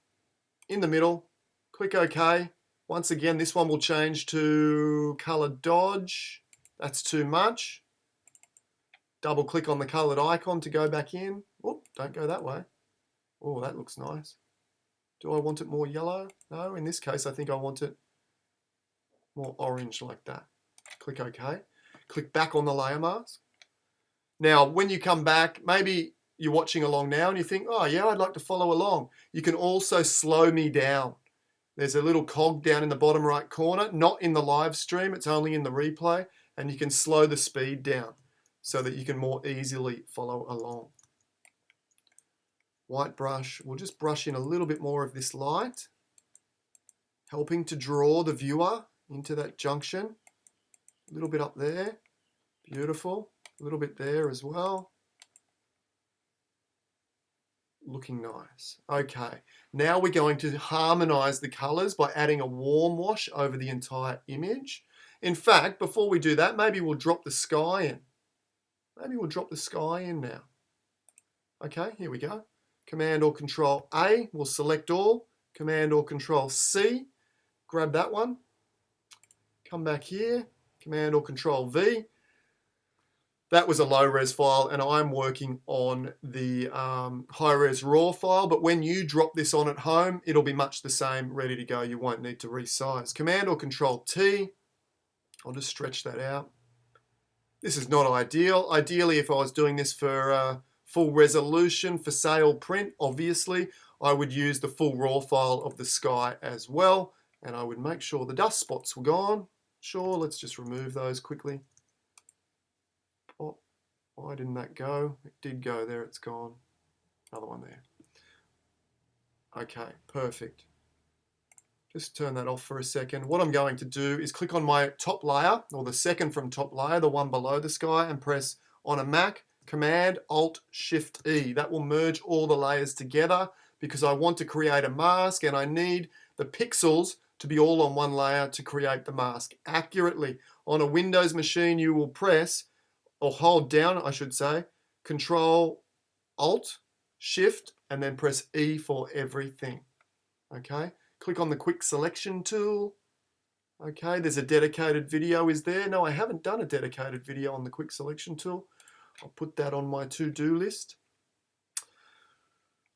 in the middle, click OK. Once again, this one will change to color dodge. That's too much. Double click on the colored icon to go back in. Oh, don't go that way. Oh, that looks nice. Do I want it more yellow? No, in this case, I think I want it more orange like that. Click OK. Click back on the layer mask. Now, when you come back, maybe you're watching along now and you think, oh yeah, I'd like to follow along. You can also slow me down. There's a little cog down in the bottom right corner, not in the live stream, it's only in the replay, and you can slow the speed down so that you can more easily follow along. White brush, we'll just brush in a little bit more of this light, helping to draw the viewer into that junction. A little bit up there, beautiful. A little bit there as well. Looking nice. Okay, now we're going to harmonize the colors by adding a warm wash over the entire image. In fact, before we do that, maybe we'll drop the sky in. Maybe we'll drop the sky in now. Okay, here we go. Command or Control A, we'll select all. Command or Control C, grab that one. Come back here, Command or Control V. That was a low-res file, and I'm working on the high-res RAW file, but when you drop this on at home, it'll be much the same, ready to go. You won't need to resize. Command or Control T. I'll just stretch that out. This is not ideal. Ideally, if I was doing this for full resolution for sale print, obviously, I would use the full RAW file of the sky as well, and I would make sure the dust spots were gone. Sure, let's just remove those quickly. Oh, why didn't that go? It did go there, it's gone. Another one there. Okay, perfect. Just turn that off for a second. What I'm going to do is click on my top layer, or the second from top layer, the one below the sky, and press on a Mac, Command, Alt, Shift, E. That will merge all the layers together because I want to create a mask and I need the pixels to be all on one layer to create the mask accurately. On a Windows machine, you will press, or hold down, I should say, Control, Alt, Shift, and then press E for everything. Okay, click on the quick selection tool. Okay, there's a dedicated video is there. No, I haven't done a dedicated video on the quick selection tool. I'll put that on my to-do list.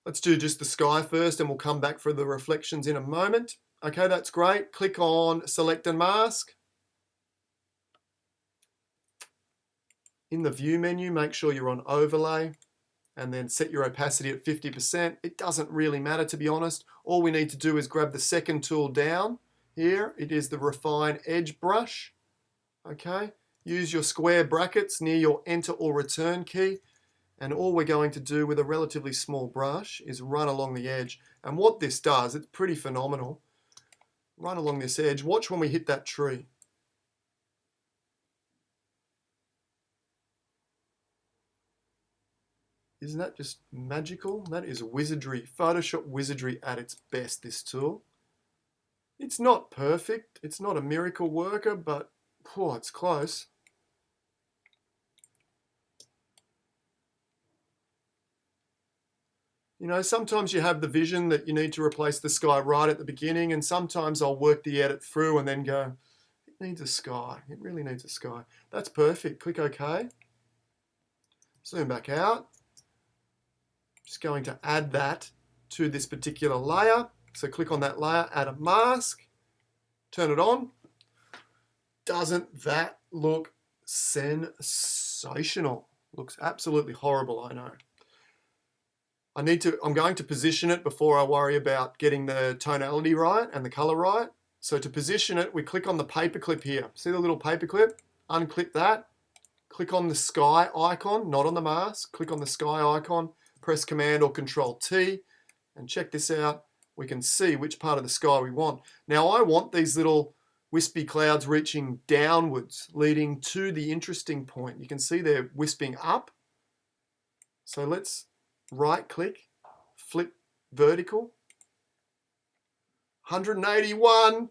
Let's do just the sky first and we'll come back for the reflections in a moment. Okay, that's great. Click on Select and Mask. In the View menu, make sure you're on Overlay and then set your opacity at 50%. It doesn't really matter, to be honest. All we need to do is grab the second tool down here. It is the Refine Edge brush. Okay, use your square brackets near your Enter or Return key. And all we're going to do with a relatively small brush is run along the edge. And what this does, it's pretty phenomenal. Run along this edge. Watch when we hit that tree. Isn't that just magical? That is wizardry, Photoshop wizardry at its best, this tool. It's not perfect, it's not a miracle worker, but oh, it's close. You know, sometimes you have the vision that you need to replace the sky right at the beginning, and sometimes I'll work the edit through and then go, it needs a sky, it really needs a sky. That's perfect, click OK. Zoom back out. Just going to add that to this particular layer. So click on that layer, add a mask, turn it on. Doesn't that look sensational? Looks absolutely horrible, I know. I'm going to position it before I worry about getting the tonality right and the color right. So to position it, we click on the paperclip here. See the little paperclip? Unclip that. Click on the sky icon, not on the mask. Click on the sky icon. Press Command or Control T, and check this out. We can see which part of the sky we want. Now I want these little wispy clouds reaching downwards, leading to the interesting point. You can see they're wisping up. So let's right click, flip vertical. 181,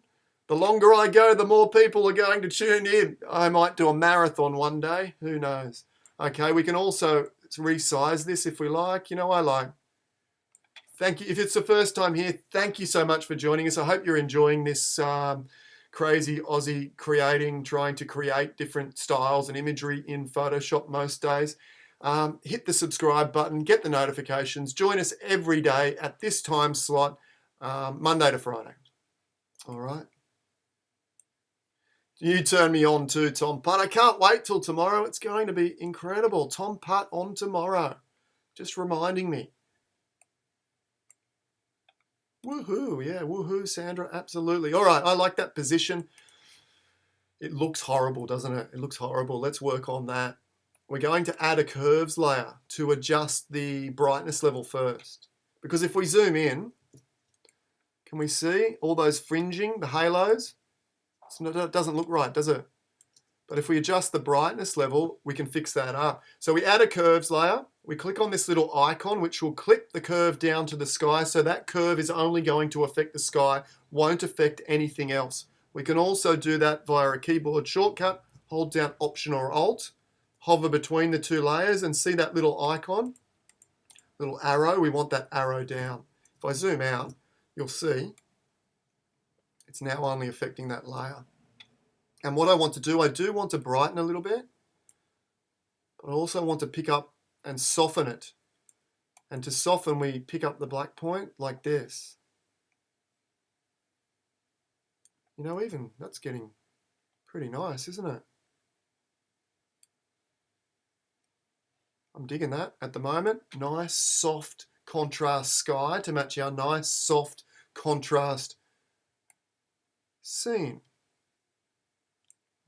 The longer I go, the more people are going to tune in. I might do a marathon one day. Who knows? Okay, we can also resize this if we like. You know, I like. Thank you. If it's the first time here, thank you so much for joining us. I hope you're enjoying this crazy Aussie trying to create different styles and imagery in Photoshop most days. Hit the subscribe button, get the notifications. Join us every day at this time slot, Monday to Friday. All right. You turn me on too, Tom Putt. I can't wait till tomorrow. It's going to be incredible. Tom Putt on tomorrow. Just reminding me. Woohoo. Yeah, woohoo, Sandra. Absolutely. All right. I like that position. It looks horrible, doesn't it? It looks horrible. Let's work on that. We're going to add a curves layer to adjust the brightness level first. Because if we zoom in, can we see all those fringing, the halos? It doesn't look right, does it? But if we adjust the brightness level, we can fix that up. So we add a curves layer. We click on this little icon, which will clip the curve down to the sky. So that curve is only going to affect the sky, won't affect anything else. We can also do that via a keyboard shortcut. Hold down Option or Alt, hover between the two layers and see that little icon, little arrow. We want that arrow down. If I zoom out, you'll see it's now only affecting that layer. And what I want to do, I do want to brighten a little bit, but I also want to pick up and soften it. And to soften, we pick up the black point like this. You know, even that's getting pretty nice, isn't it? I'm digging that at the moment. Nice, soft contrast sky to match our nice, soft contrast scene.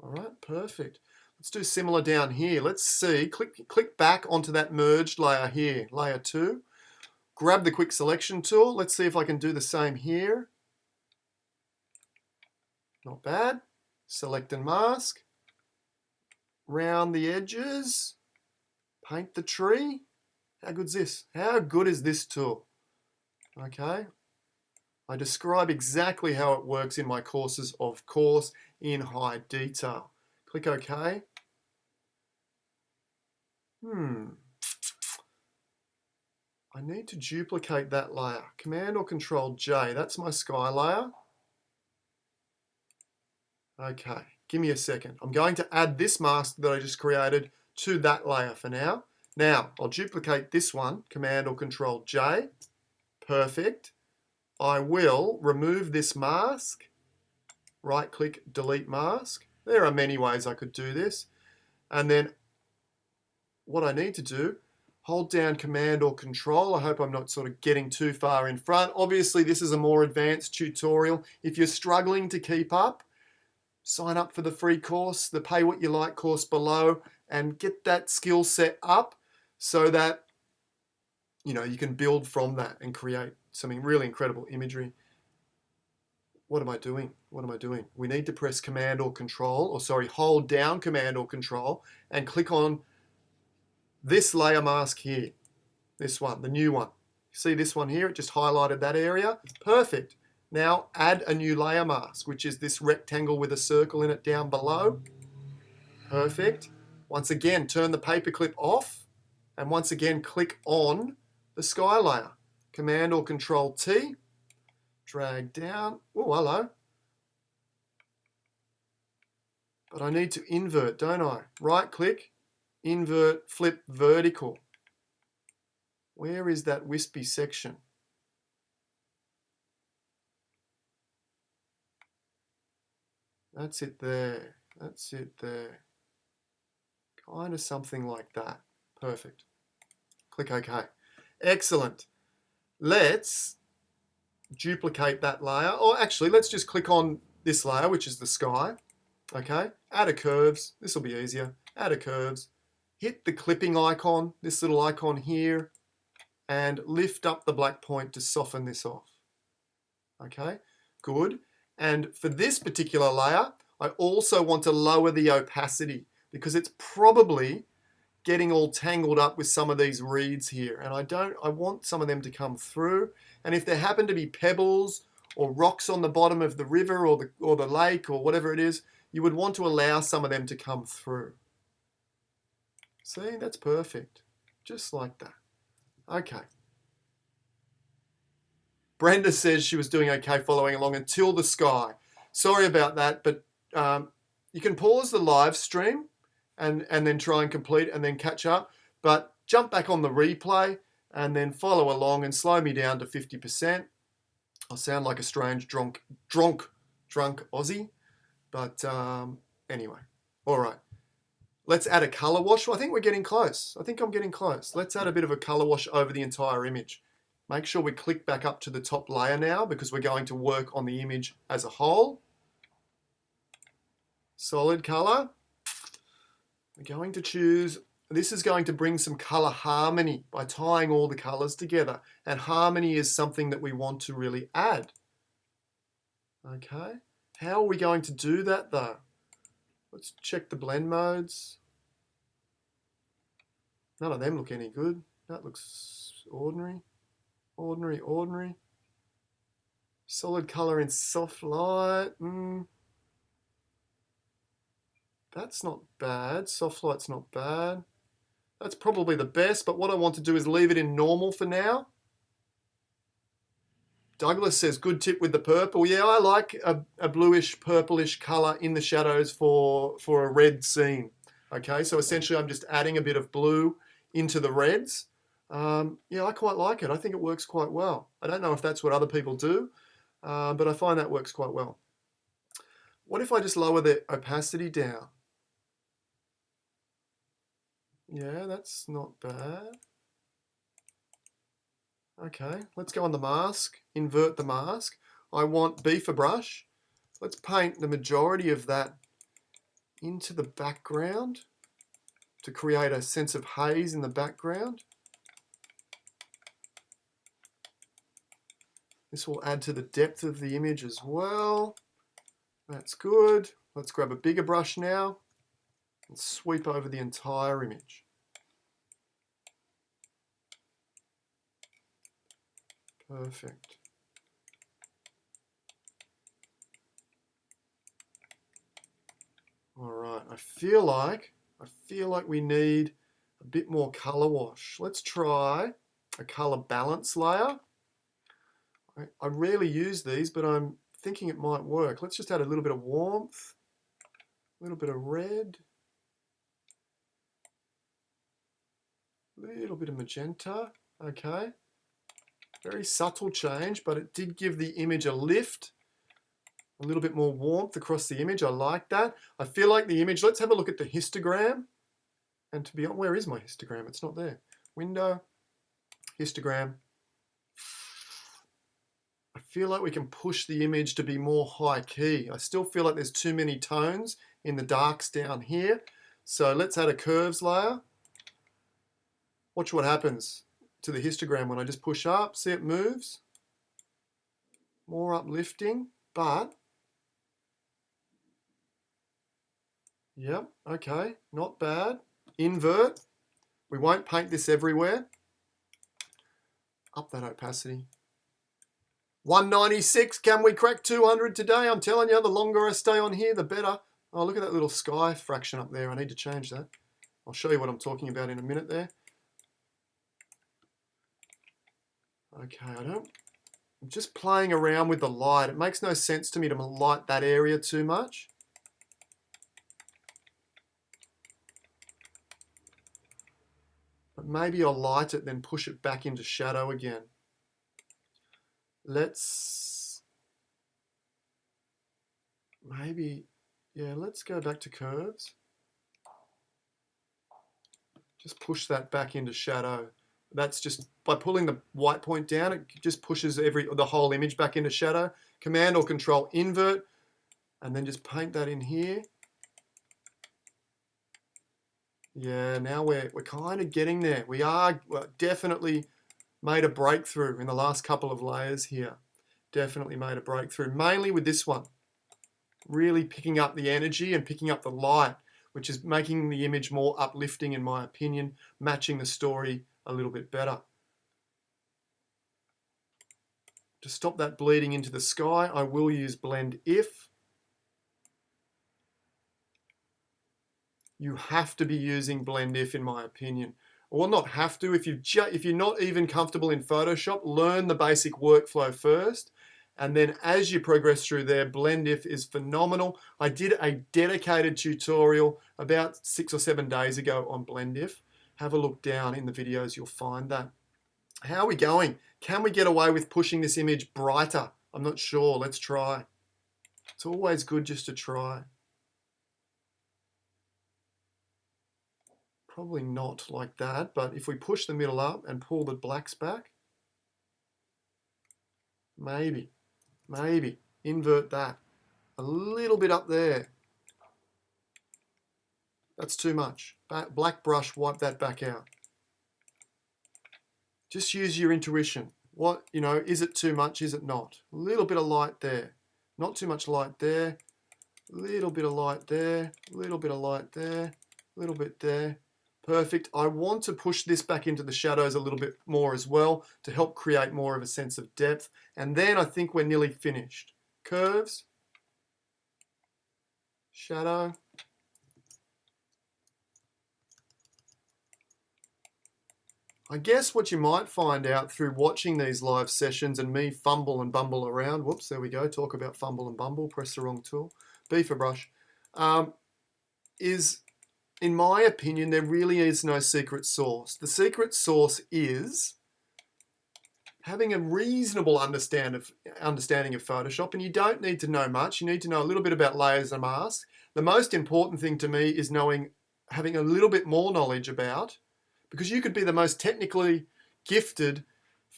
All right, perfect. Let's do similar down here. Let's see, click back onto that merged layer here, layer 2. Grab the quick selection tool. Let's see if I can do the same here. Not bad. Select and mask. Round the edges. Paint the tree. How good's this? How good is this tool? Okay. I describe exactly how it works in my courses, of course, in high detail. Click OK. I need to duplicate that layer. Command or Control J. That's my sky layer. Okay, give me a second. I'm going to add this mask that I just created to that layer for now. Now, I'll duplicate this one. Command or Control J. Perfect. I will remove this mask. Right-click, delete mask. There are many ways I could do this. And then what I need to do, hold down Command or Control. I hope I'm not sort of getting too far in front. Obviously, this is a more advanced tutorial. If you're struggling to keep up, sign up for the free course, the Pay What You Like course below, and get that skill set up so that you can build from that and create something really incredible imagery. What am I doing? What am I doing? We need to press Command or Control, or sorry, hold down Command or Control and click on this layer mask here. This one, the new one. See this one here? It just highlighted that area. Perfect. Now add a new layer mask, which is this rectangle with a circle in it down below. Perfect. Once again, turn the paperclip off, and once again, click on the sky layer. Command or Control T. Drag down. Oh, hello. But I need to invert, don't I? Right click, invert, flip vertical. Where is that wispy section? That's it there. That's it there. Kind of something like that. Perfect. Click OK. Excellent. Let's duplicate that layer. Or actually, let's just click on this layer, which is the sky. Okay. Add a curves. This will be easier. Add a curves. Hit the clipping icon, this little icon here, and lift up the black point to soften this off. Okay. Good. And for this particular layer, I also want to lower the opacity because it's probably getting all tangled up with some of these reeds here. And I want some of them to come through. And if there happen to be pebbles or rocks on the bottom of the river or the lake or whatever it is, you would want to allow some of them to come through. See, that's perfect. Just like that. Okay. Brenda says she was doing okay following along until the sky. Sorry about that, but you can pause the live stream and then try and complete and then catch up. But jump back on the replay and then follow along and slow me down to 50%. I'll sound like a strange drunk Aussie. But anyway, all right. Let's add a color wash. Well, I think we're getting close. I think I'm getting close. Let's add a bit of a color wash over the entire image. Make sure we click back up to the top layer now because we're going to work on the image as a whole. Solid color. We're going to choose, this is going to bring some color harmony by tying all the colors together. And harmony is something that we want to really add. Okay. How are we going to do that though? Let's check the blend modes. None of them look any good. That looks ordinary. Ordinary. Solid color in soft light. That's not bad. Soft light's not bad. That's probably the best, but what I want to do is leave it in normal for now. Douglas says, good tip with the purple. Yeah, I like a bluish, purplish color in the shadows for a red scene. Okay, so essentially I'm just adding a bit of blue into the reds. Yeah, I quite like it. I think it works quite well. I don't know if that's what other people do, but I find that works quite well. What if I just lower the opacity down? Yeah, that's not bad. Okay, let's go on the mask, invert the mask. I want beefer brush. Let's paint the majority of that into the background to create a sense of haze in the background. This will add to the depth of the image as well. That's good. Let's grab a bigger brush now and sweep over the entire image. Perfect. All right, I feel like we need a bit more color wash. Let's try a color balance layer. I rarely use these, but I'm thinking it might work. Let's just add a little bit of warmth, a little bit of red, a little bit of magenta. Okay. Very subtle change, but it did give the image a lift, a little bit more warmth across the image. I like that. I feel like the image, let's have a look at the histogram. And to be honest, where is my histogram? It's not there. Window, histogram. I feel like we can push the image to be more high key. I still feel like there's too many tones in the darks down here. So let's add a curves layer. Watch what happens to the histogram when I just push up. See, it moves. More uplifting, but yep, okay, not bad. Invert. We won't paint this everywhere. Up that opacity. 196, can we crack 200 today? I'm telling you, the longer I stay on here, the better. Oh, look at that little sky fraction up there. I need to change that. I'll show you what I'm talking about in a minute there. Okay, I'm just playing around with the light. It makes no sense to me to light that area too much. But maybe I'll light it, then push it back into shadow again. Let's go back to curves. Just push that back into shadow. That's just by pulling the white point down, it just pushes the whole image back into shadow. Command or Control invert, and then just paint that in here. Yeah, now we're kind of getting there. We are definitely made a breakthrough in the last couple of layers here. Definitely made a breakthrough, mainly with this one. Really picking up the energy and picking up the light, which is making the image more uplifting in my opinion, matching the story a little bit better. To stop that bleeding into the sky, I will use blend if. You have to be using blend if, in my opinion. Well, not have to. If you're not even comfortable in Photoshop, learn the basic workflow first. And then as you progress through there, blend if is phenomenal. I did a dedicated tutorial about 6 or 7 days ago on blend if. Have a look down in the videos, you'll find that. How are we going? Can we get away with pushing this image brighter? I'm not sure. Let's try. It's always good just to try. Probably not like that, but if we push the middle up and pull the blacks back, maybe, invert that. A little bit up there. That's too much. Black brush, wipe that back out. Just use your intuition. What, is it too much? Is it not? A little bit of light there. Not too much light there. A little bit of light there. A little bit of light there. A little bit there. Perfect. I want to push this back into the shadows a little bit more as well to help create more of a sense of depth. And then I think we're nearly finished. Curves. Shadow. I guess what you might find out through watching these live sessions and me fumble and bumble around, whoops, there we go, talk about fumble and bumble, press the wrong tool, B for brush, is, in my opinion, there really is no secret sauce. The secret sauce is having a reasonable understanding of Photoshop, and you don't need to know much. You need to know a little bit about layers and masks. The most important thing to me is having a little bit more knowledge about, because you could be the most technically gifted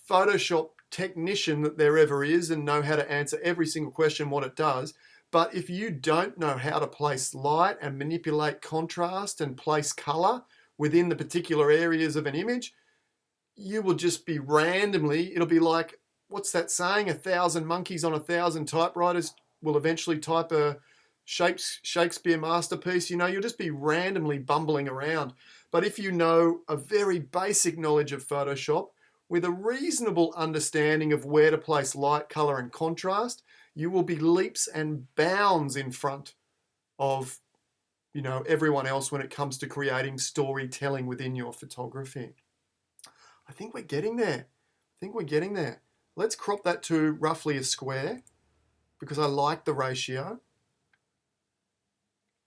Photoshop technician that there ever is and know how to answer every single question, what it does. But if you don't know how to place light and manipulate contrast and place color within the particular areas of an image, you will just be randomly, it'll be like, what's that saying? 1,000 monkeys on 1,000 typewriters will eventually type a 𝗃𝗵𝗃𝗃 masterpiece. You'll just be randomly bumbling around. But if you know a very basic knowledge of Photoshop with a reasonable understanding of where to place light, color, and contrast, you will be leaps and bounds in front of, everyone else when it comes to creating storytelling within your photography. I think we're getting there. Let's crop that to roughly a square because I like the ratio.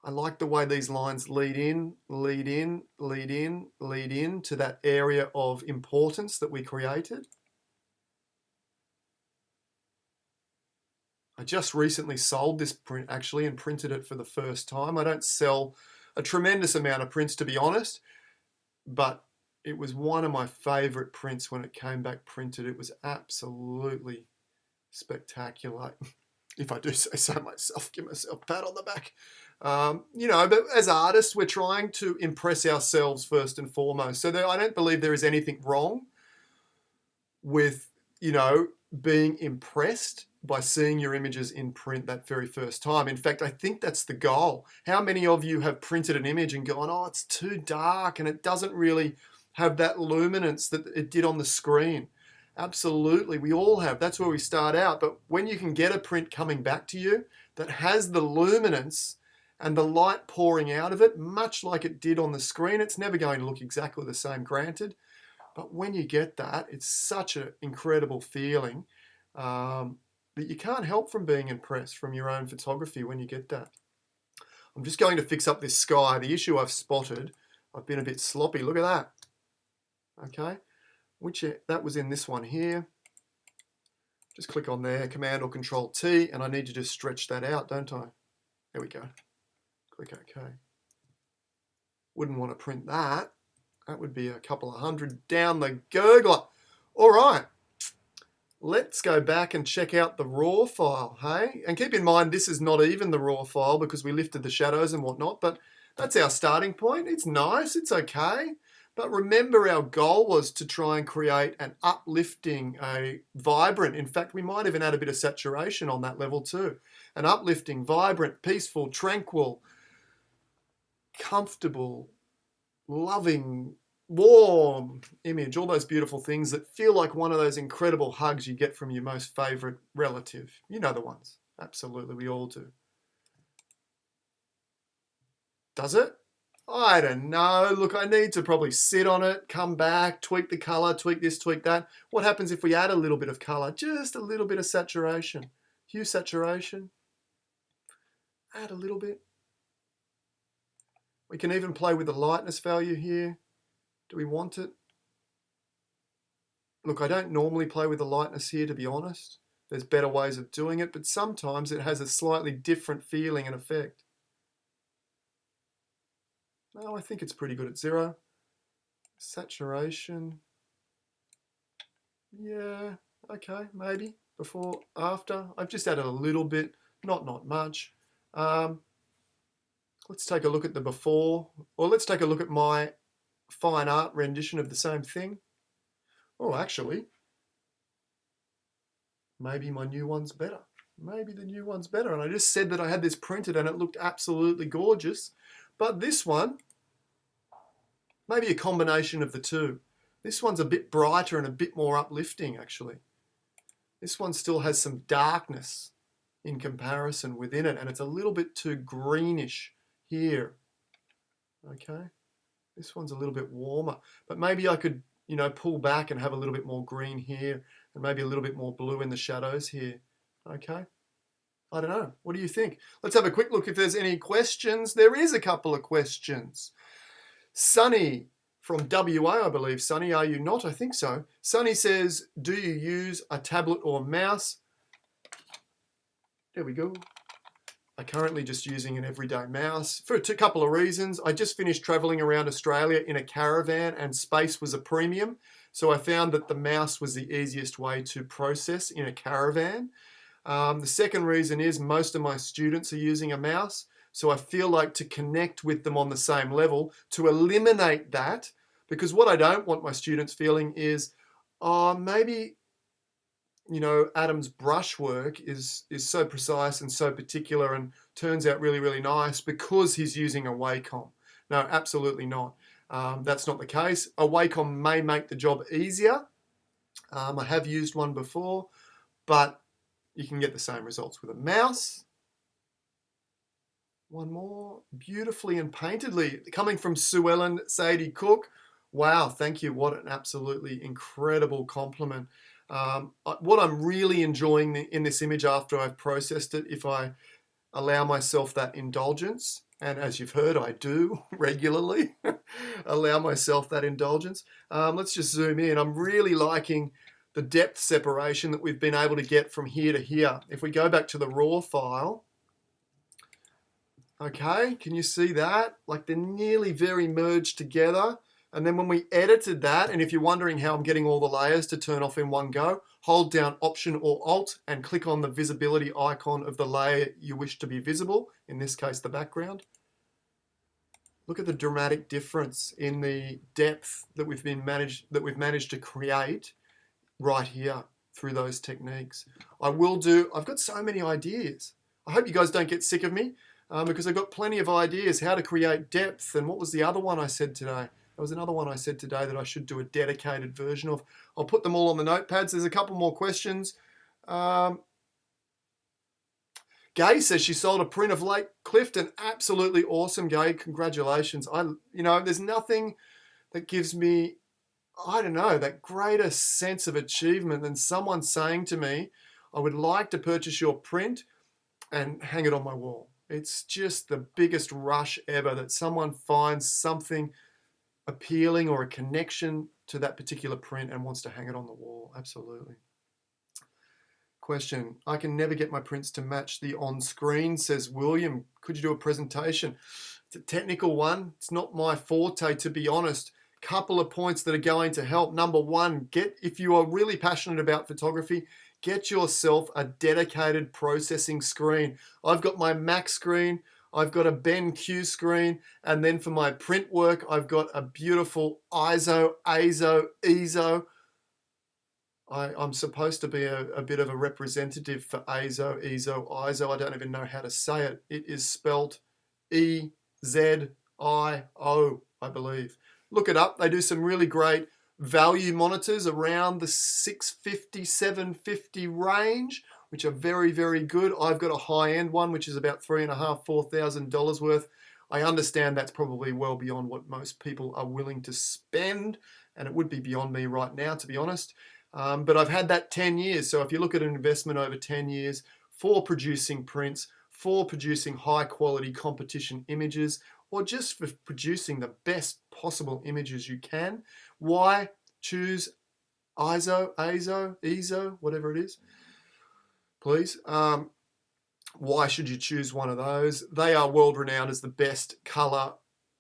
I like the way these lines lead in to that area of importance that we created. I just recently sold this print actually and printed it for the first time. I don't sell a tremendous amount of prints, to be honest, but it was one of my favorite prints when it came back printed. It was absolutely spectacular. If I do say so myself, give myself a pat on the back. But as artists, we're trying to impress ourselves first and foremost. So I don't believe there is anything wrong with, being impressed by seeing your images in print that very first time. In fact, I think that's the goal. How many of you have printed an image and gone, oh, it's too dark and it doesn't really have that luminance that it did on the screen? Absolutely, we all have. That's where we start out. But when you can get a print coming back to you that has the luminance and the light pouring out of it, much like it did on the screen, it's never going to look exactly the same, granted. But when you get that, it's such an incredible feeling that you can't help from being impressed from your own photography when you get that. I'm just going to fix up this sky. The issue I've spotted, I've been a bit sloppy. Look at that. Okay. That was in this one here. Just click on there, Command or Control T, and I need to just stretch that out, don't I? There we go. Click OK. Wouldn't want to print that. That would be a couple of hundred down the gurgler. All right. Let's go back and check out the raw file, hey? And keep in mind, this is not even the raw file because we lifted the shadows and whatnot, but that's our starting point. It's nice, it's okay. But remember, our goal was to try and create an uplifting, a vibrant, in fact, we might even add a bit of saturation on that level too. An uplifting, vibrant, peaceful, tranquil, comfortable, loving, warm image, all those beautiful things that feel like one of those incredible hugs you get from your most favorite relative. You know the ones. Absolutely, we all do. Does it? I don't know. Look, I need to probably sit on it, come back, tweak the color, tweak this, tweak that. What happens if we add a little bit of color? Just a little bit of saturation. Hue saturation. Add a little bit. We can even play with the lightness value here. Do we want it? Look, I don't normally play with the lightness here, to be honest. There's better ways of doing it, but sometimes it has a slightly different feeling and effect. No, I think it's pretty good at 0. Saturation. Yeah, okay, maybe. Before, after. I've just added a little bit, not much. Let's take a look at the before, or let's take a look at my fine art rendition of the same thing. Oh, actually, maybe my new one's better. Maybe the new one's better. And I just said that I had this printed and it looked absolutely gorgeous. But this one, maybe a combination of the two. This one's a bit brighter and a bit more uplifting, actually. This one still has some darkness in comparison within it, and it's a little bit too greenish here. Okay, this one's a little bit warmer, but maybe I could, pull back and have a little bit more green here, and maybe a little bit more blue in the shadows here. Okay, I don't know. What do you think? Let's have a quick look if there's any questions. There is a couple of questions. Sunny from WA, I believe. Sunny, are you not? I think so. Sunny says, do you use a tablet or mouse? There we go. I'm currently just using an everyday mouse for a couple of reasons. I just finished traveling around Australia in a caravan and space was a premium. So I found that the mouse was the easiest way to process in a caravan. The second reason is most of my students are using a mouse. So I feel like to connect with them on the same level, to eliminate that, because what I don't want my students feeling is, maybe, Adam's brushwork is so precise and so particular and turns out really, really nice because he's using a Wacom. No, absolutely not. That's not the case. A Wacom may make the job easier. I have used one before, but you can get the same results with a mouse. One more, beautifully and paintedly, coming from 𝗀𝗏 Wow, thank you. What an absolutely incredible compliment. What I'm really enjoying in this image after I've processed it, if I allow myself that indulgence, and as you've heard, I do regularly allow myself that indulgence. Let's just zoom in. I'm really liking the depth separation that we've been able to get from here to here. If we go back to the raw file, okay, can you see that? Like they're nearly very merged together. And then when we edited that, and if you're wondering how I'm getting all the layers to turn off in one go, hold down Option or Alt and click on the visibility icon of the layer you wish to be visible, in this case the background. Look at the dramatic difference in the depth that we've managed to create right here through those techniques. I've got so many ideas. I hope you guys don't get sick of me because I've got plenty of ideas how to create depth. And what was the other one I said today? There was another one I said today that I should do a dedicated version of. I'll put them all on the notepads. There's a couple more questions. Gay says she sold a print of Lake Clifton. Absolutely awesome, Gay. Congratulations. There's nothing that gives me, that greater sense of achievement than someone saying to me, I would like to purchase your print and hang it on my wall. It's just the biggest rush ever that someone finds something appealing or a connection to that particular print and wants to hang it on the wall. Absolutely. Question, I can never get my prints to match the on-screen, says William. Could you do a presentation? It's a technical one. It's not my forte, to be honest. Couple of points that are going to help. Number one, if you are really passionate about photography, get yourself a dedicated processing screen. I've got my Mac screen. I've got a BenQ screen, and then for my print work, I've got a beautiful ISO, ASO, ESO. I'm supposed to be a bit of a representative for ASO, ESO, ISO. I don't even know how to say it. It is spelt EZIO, I believe. look it up. They do some really great value monitors around the 650, 750 range, which are very, very good. I've got a high-end one, which is about $3,500, $4,000 worth. I understand that's probably well beyond what most people are willing to spend, and it would be beyond me right now, to be honest. But I've had that 10 years. So if you look at an investment over 10 years for producing prints, for producing high-quality competition images, or just for producing the best possible images you can, why choose ISO, whatever it is, please? Why should you choose one of those? They are world renowned as the best color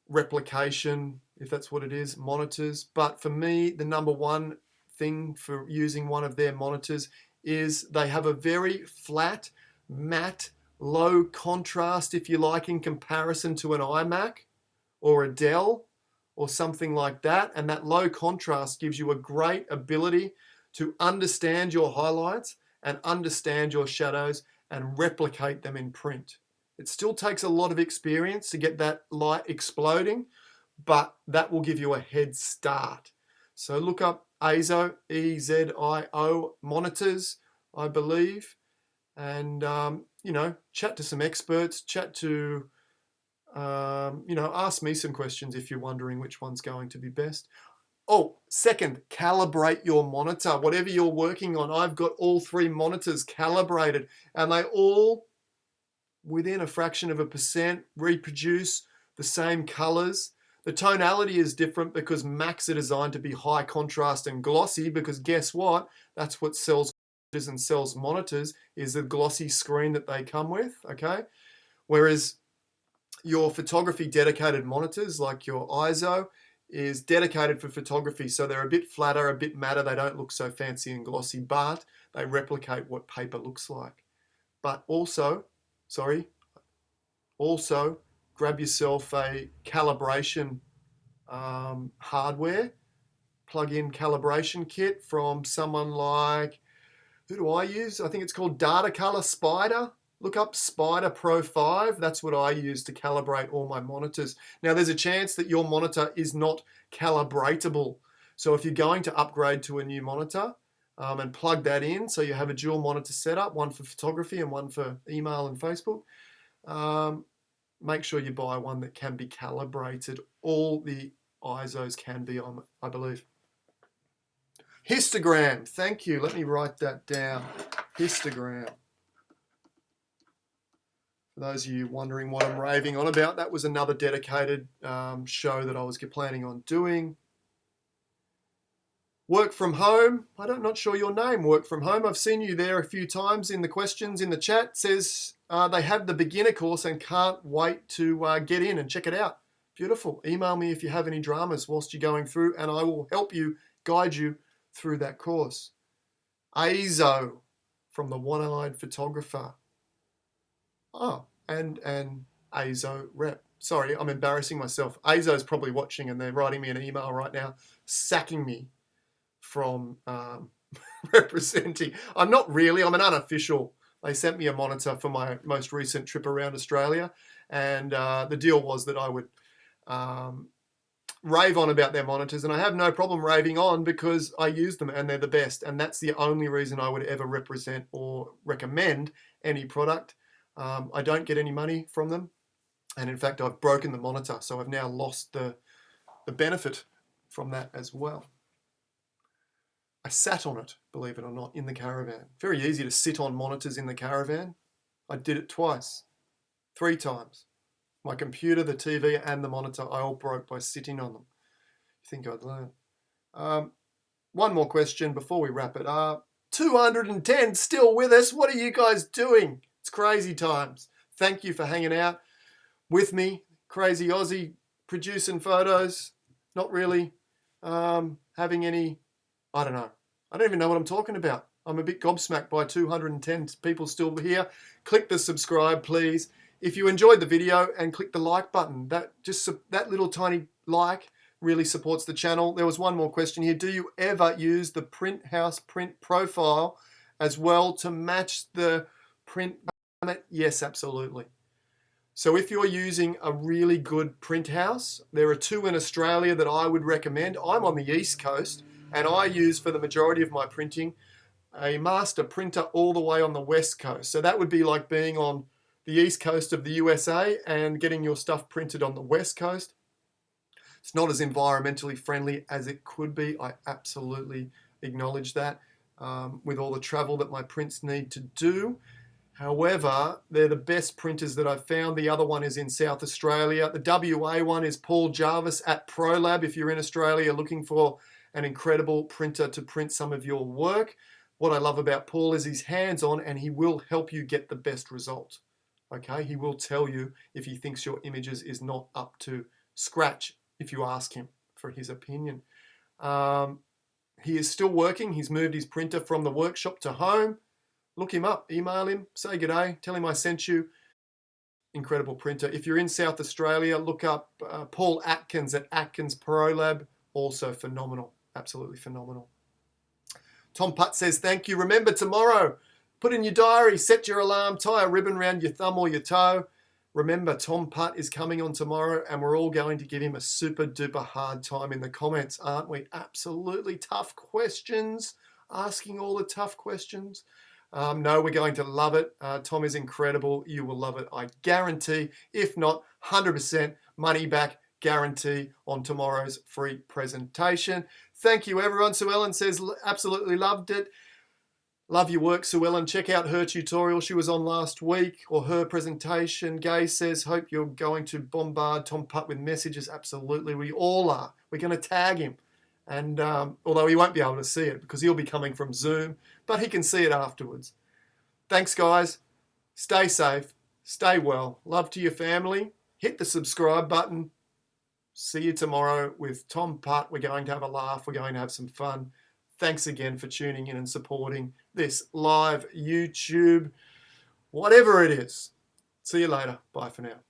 replication, if that's what it is, monitors. But for me, the number one thing for using one of their monitors is they have a very flat, matte, low contrast, if you like, in comparison to an iMac or a Dell or something like that. And that low contrast gives you a great ability to understand your highlights and understand your shadows and replicate them in print. It still takes a lot of experience to get that light exploding, but that will give you a head start. So look up EZO, EZIO monitors, I believe, and chat to some experts, chat to ask me some questions if you're wondering which one's going to be best. Oh, second, calibrate your monitor. Whatever you're working on, I've got all three monitors calibrated, and they all, within a fraction of a percent, reproduce the same colors. The tonality is different because Macs are designed to be high contrast and glossy, because guess what? That's what sells and sells monitors, is the glossy screen that they come with, okay? Whereas your photography dedicated monitors, like your ISO, is dedicated for photography, so they're a bit flatter, a bit matter. They don't look so fancy and glossy, but they replicate what paper looks like. But also grab yourself a calibration hardware, plug-in calibration kit from someone like, who do I use? I think it's called Datacolor Spider. Look up Spider Pro 5. That's what I use to calibrate all my monitors. Now, there's a chance that your monitor is not calibratable. So if you're going to upgrade to a new monitor and plug that in, so you have a dual monitor setup, one for photography and one for email and Facebook, make sure you buy one that can be calibrated. All the ISOs can be on, I believe. Histogram. Thank you. Let me write that down. Histogram. For those of you wondering what I'm raving on about, that was another dedicated show that I was planning on doing. Work from home. I'm not sure your name, Work from home. I've seen you there a few times in the questions in the chat. It says they have the beginner course and can't wait to get in and check it out. Beautiful. Email me if you have any dramas whilst you're going through, and I will help you, guide you through that course. EZO from the One-Eyed Photographer. Oh, and EZO rep. Sorry, I'm embarrassing myself. EZO's probably watching and they're writing me an email right now, sacking me from representing. I'm not really, I'm an unofficial. They sent me a monitor for my most recent trip around Australia, and the deal was that I would rave on about their monitors, and I have no problem raving on because I use them and they're the best, and that's the only reason I would ever represent or recommend any product. I don't get any money from them, and in fact I've broken the monitor, so I've now lost the benefit from that as well. I sat on it, believe it or not, in the caravan. Very easy to sit on monitors in the caravan. I did it twice, 3 times. My computer, the TV, and the monitor, I all broke by sitting on them. You think I'd learn? One more question before we wrap it up. 210 still with us. What are you guys doing? It's crazy times. Thank you for hanging out with me. Crazy Aussie producing photos. Not really having any, I don't know. I don't even know what I'm talking about. I'm a bit gobsmacked by 210 people still here. Click the subscribe, please. If you enjoyed the video, and click the like button. That little tiny like really supports the channel. There was one more question here. Do you ever use the print house print profile as well to match the print? Yes, absolutely. So if you're using a really good print house, there are two in Australia that I would recommend. I'm on the East Coast, and I use, for the majority of my printing, a master printer all the way on the West Coast. So that would be like being on the East Coast of the USA and getting your stuff printed on the West Coast. It's not as environmentally friendly as it could be. I absolutely acknowledge that with all the travel that my prints need to do. However, they're the best printers that I've found. The other one is in South Australia. The WA one is Paul Jarvis at ProLab. If you're in Australia looking for an incredible printer to print some of your work, what I love about Paul is he's hands-on and he will help you get the best result. Okay, he will tell you if he thinks your images is not up to scratch if you ask him for his opinion. He is still working. He's moved his printer from the workshop to home. Look him up, email him, say good day, tell him I sent you. Incredible printer. If you're in South Australia, look up Paul Atkins at Atkins ProLab. Also phenomenal, absolutely phenomenal. Tom Putt says, thank you. Remember tomorrow, put in your diary, set your alarm, tie a ribbon around your thumb or your toe. Remember, Tom Putt is coming on tomorrow and we're all going to give him a super duper hard time in the comments, aren't we? Absolutely tough questions, asking all the tough questions. No, we're going to love it. Tom is incredible. You will love it, I guarantee. If not, 100% money back guarantee on tomorrow's free presentation. Thank you, everyone. 𝗀𝗏 says, absolutely loved it. Love your work, 𝗀𝗏. Check out her tutorial. She was on last week, or her presentation. Gay says, hope you're going to bombard Tom Putt with messages. Absolutely, we all are. We're going to tag him. And although he won't be able to see it because he'll be coming from Zoom, but he can see it afterwards. Thanks, guys. Stay safe. Stay well. Love to your family. Hit the subscribe button. See you tomorrow with Tom Putt. We're going to have a laugh. We're going to have some fun. Thanks again for tuning in and supporting this live YouTube, whatever it is. See you later. Bye for now.